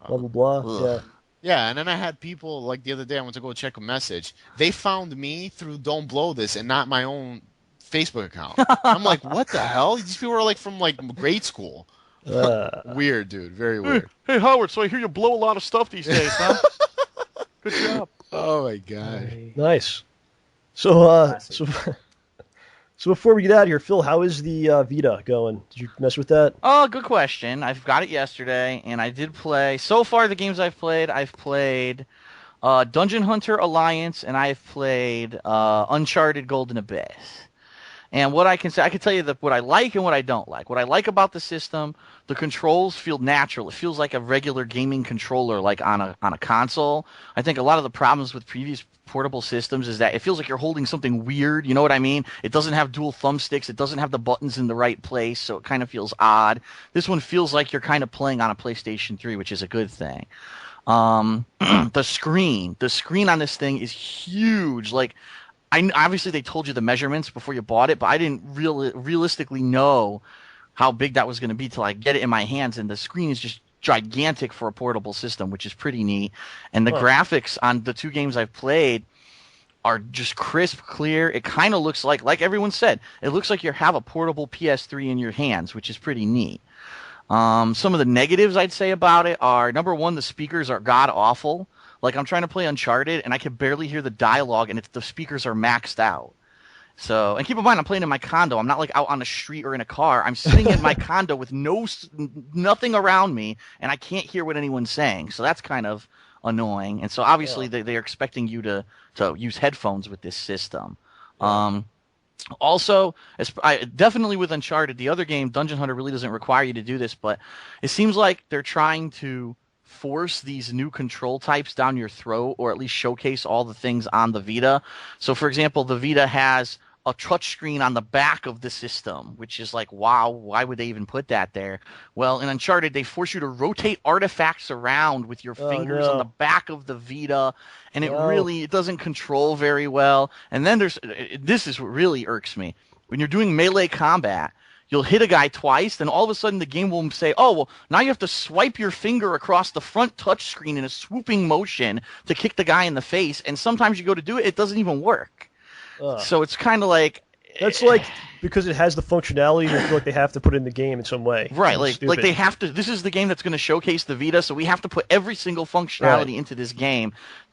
blah blah blah. Yeah. Yeah, and then I had people, like the other day, I went to go check a message. They found me through Don't Blow This and not my own Facebook account. I'm like, what the hell? These people are like from like grade school. Weird, dude. Very weird. Hey, Howard, so I hear you blow a lot of stuff these days, huh? Good job. Oh, my God. Nice. So before we get out of here, Phil, how is the Vita going? Did you mess with that? Oh, good question. I've got it yesterday, and I did play. So far, the games I've played Dungeon Hunter Alliance, and I've played Uncharted Golden Abyss. And what I can say, I can tell you what I like and what I don't like. What I like about the system, the controls feel natural. It feels like a regular gaming controller, like on a console. I think a lot of the problems with previous portable systems is that it feels like you're holding something weird. You know what I mean? It doesn't have dual thumbsticks. It doesn't have the buttons in the right place, so it kind of feels odd. This one feels like you're kind of playing on a PlayStation 3, which is a good thing. The screen on this thing is huge. Like, obviously they told you the measurements before you bought it, but I didn't realistically know how big that was going to be till I get it in my hands, and the screen is just gigantic for a portable system, which is pretty neat. And the graphics on the two games I've played are just crisp, clear. It kind of looks like everyone said, it looks like you have a portable PS3 in your hands, which is pretty neat. Some of the negatives I'd say about it are, number one, the speakers are god-awful. Like, I'm trying to play Uncharted, and I can barely hear the dialogue, and the speakers are maxed out. So, and keep in mind, I'm playing in my condo. I'm not like out on the street or in a car. I'm sitting in my condo with nothing around me, and I can't hear what anyone's saying. So that's kind of annoying. And so obviously they're expecting you to use headphones with this system. Also, definitely with Uncharted, the other game, Dungeon Hunter, really doesn't require you to do this, but it seems like they're trying to force these new control types down your throat, or at least showcase all the things on the Vita. So, for example, the Vita has a touchscreen on the back of the system, which is like, wow, why would they even put that there? Well, in Uncharted, they force you to rotate artifacts around with your fingers on the back of the Vita, and it doesn't control very well. And then this is what really irks me. When you're doing melee combat, you'll hit a guy twice, then all of a sudden the game will say, oh, well, now you have to swipe your finger across the front touchscreen in a swooping motion to kick the guy in the face, and sometimes you go to do it, it doesn't even work. So it's kind of like... That's like, because it has the functionality, they feel like they have to put it in the game in some way. Right, like they have to. This is the game that's going to showcase the Vita, so we have to put every single functionality into this game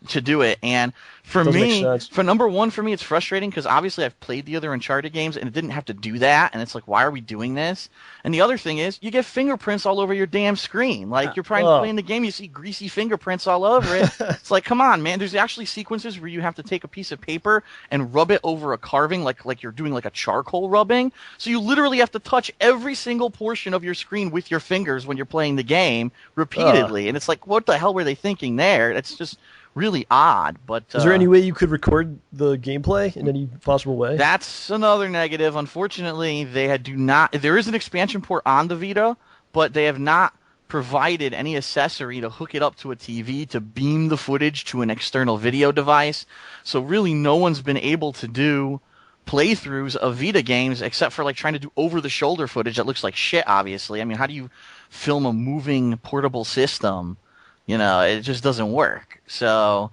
to do it. And for me, number one, for me, it's frustrating because obviously I've played the other Uncharted games and it didn't have to do that. And it's like, why are we doing this? And the other thing is, you get fingerprints all over your damn screen. Like you're playing the game, you see greasy fingerprints all over it. It's like, come on, man. There's actually sequences where you have to take a piece of paper and rub it over a carving, like you're doing like a charcoal rubbing. So you literally have to touch every single portion of your screen with your fingers when you're playing the game repeatedly. And it's like, what the hell were they thinking there? That's just really odd. But is there any way you could record the gameplay in any possible way? That's another negative. Unfortunately, do not. There is an expansion port on the Vita, but they have not provided any accessory to hook it up to a TV to beam the footage to an external video device. So really, no one's been able to do playthroughs of Vita games except for like trying to do over-the-shoulder footage that looks like shit, obviously. I mean, how do you film a moving portable system? You know, it just doesn't work. So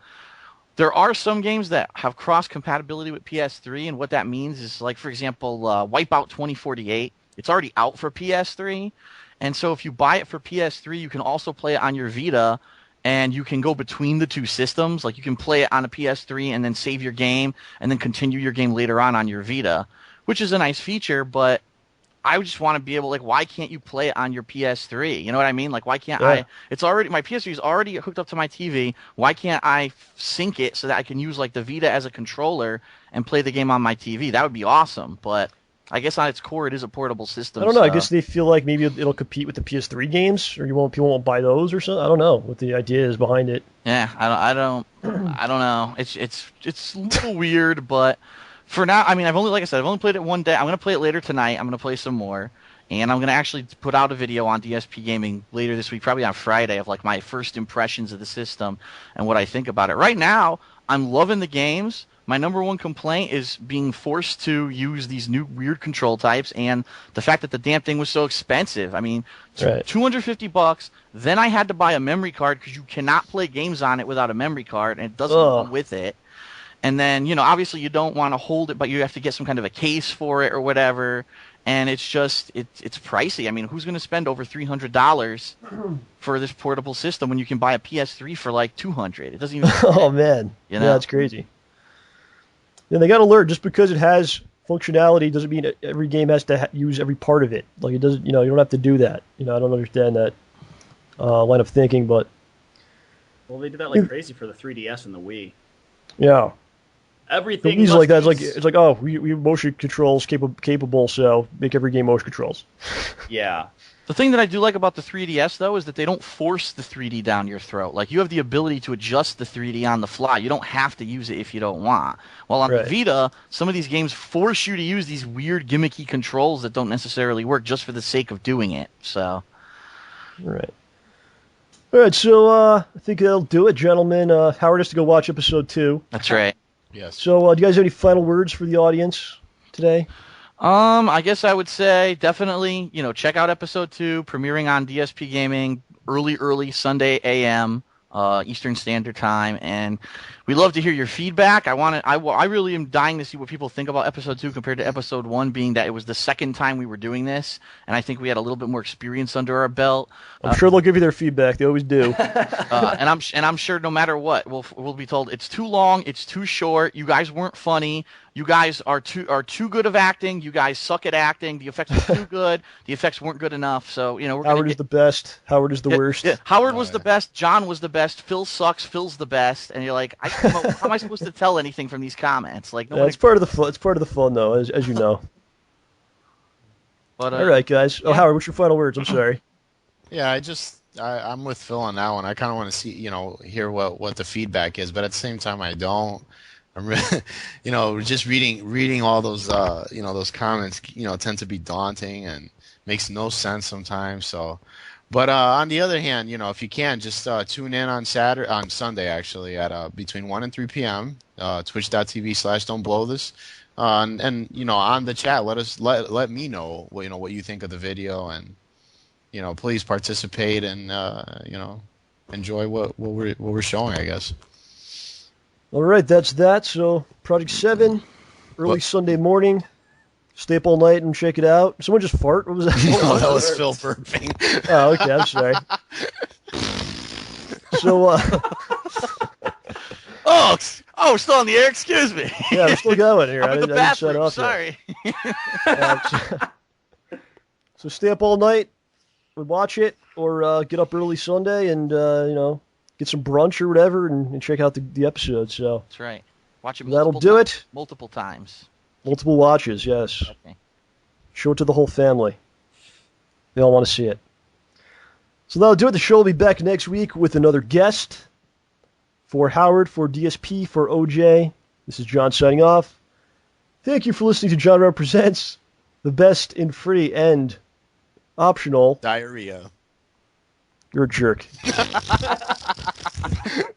there are some games that have cross-compatibility with PS3, and what that means is, like, for example, Wipeout 2048. It's already out for PS3, and so if you buy it for PS3, you can also play it on your Vita, and you can go between the two systems. Like, you can play it on a PS3 and then save your game and then continue your game later on your Vita, which is a nice feature, but I just want to be able, like, why can't you play it on your PS3? You know what I mean? Like, why can't my PS3 is already hooked up to my TV. Why can't I sync it so that I can use, like, the Vita as a controller and play the game on my TV? That would be awesome, but I guess on its core, it is a portable system. I don't know. I guess they feel like maybe it'll compete with the PS3 games, or people won't buy those or something. I don't know what the idea is behind it. Yeah, I don't know. It's a little weird, but for now, I mean, I've only played it one day. I'm going to play it later tonight. I'm going to play some more, and I'm going to actually put out a video on DSP Gaming later this week, probably on Friday, of like my first impressions of the system and what I think about it. Right now, I'm loving the games. My number one complaint is being forced to use these new weird control types and the fact that the damn thing was so expensive. I mean, $250, then I had to buy a memory card because you cannot play games on it without a memory card, and it doesn't come with it. And then, you know, obviously you don't want to hold it, but you have to get some kind of a case for it or whatever. And it's just, it's pricey. I mean, who's going to spend over $300 for this portable system when you can buy a PS3 for like $200? It doesn't even. Oh, man. You know? Yeah, that's crazy. And they got to learn, just because it has functionality doesn't mean every game has to use every part of it. Like, it doesn't, you don't have to do that. I don't understand that line of thinking, but. Well, they did that like crazy for the 3DS and the Wii. Yeah. Everything. It's like that. It's like, oh, we have motion controls capable, so make every game motion controls. Yeah. The thing that I do like about the 3DS, though, is that they don't force the 3D down your throat. Like, you have the ability to adjust the 3D on the fly. You don't have to use it if you don't want. While on the Vita, some of these games force you to use these weird, gimmicky controls that don't necessarily work just for the sake of doing it. So. All right, so I think that'll do it, gentlemen. Howard has to go watch episode 2. That's right. Yes. So, do you guys have any final words for the audience today? I guess I would say definitely, check out episode 2, premiering on DSP Gaming early Sunday AM, Eastern Standard Time, and we love to hear your feedback. I really am dying to see what people think about episode 2 compared to episode 1, being that it was the second time we were doing this, and I think we had a little bit more experience under our belt. I'm sure they'll give you their feedback. They always do. And I'm sure no matter what, we'll be told it's too long, it's too short. You guys weren't funny. You guys are too good of acting. You guys suck at acting. The effects were too good. The effects weren't good enough. So Howard is the best. Howard is the worst. Yeah. Howard was the best. John was the best. Phil sucks. Phil's the best. And you're like, how am I supposed to tell anything from these comments? Like, it's part of the fun. It's part of the fun, though, as you know. But all right, guys. Oh, Howard, what's your final words? I'm sorry. Yeah, I'm with Phil on that one. I kind of want to see, hear what the feedback is, but at the same time, I don't. I'm really, just reading all those, those comments, tend to be daunting and makes no sense sometimes. So, but on the other hand, if you can, just tune in on Sunday actually at between 1 and 3 p.m. Twitch.tv/Don't Blow This. And on the chat, let me know what you think of the video, and please participate and enjoy what we're showing, I guess. All right, that's that. So Project 7, early Sunday morning. Stay up all night and check it out. Someone just fart? What was that? No, that was Phil burping. Oh, okay, I'm sorry. So, we're still on the air. Excuse me. yeah, we're still going here. I'm in the didn't shut bathroom. off Sorry. So stay up all night and watch it, or get up early Sunday and get some brunch or whatever and check out the episode. So That's right. Watch it. That'll do it. Multiple times. Multiple watches, yes. Okay. Show it to the whole family. They all want to see it. So that'll do it. The show will be back next week with another guest. For Howard, for DSP, for OJ, this is John signing off. Thank you for listening to John Rambo Presents, the best in free and optional Diarrhea. You're a jerk.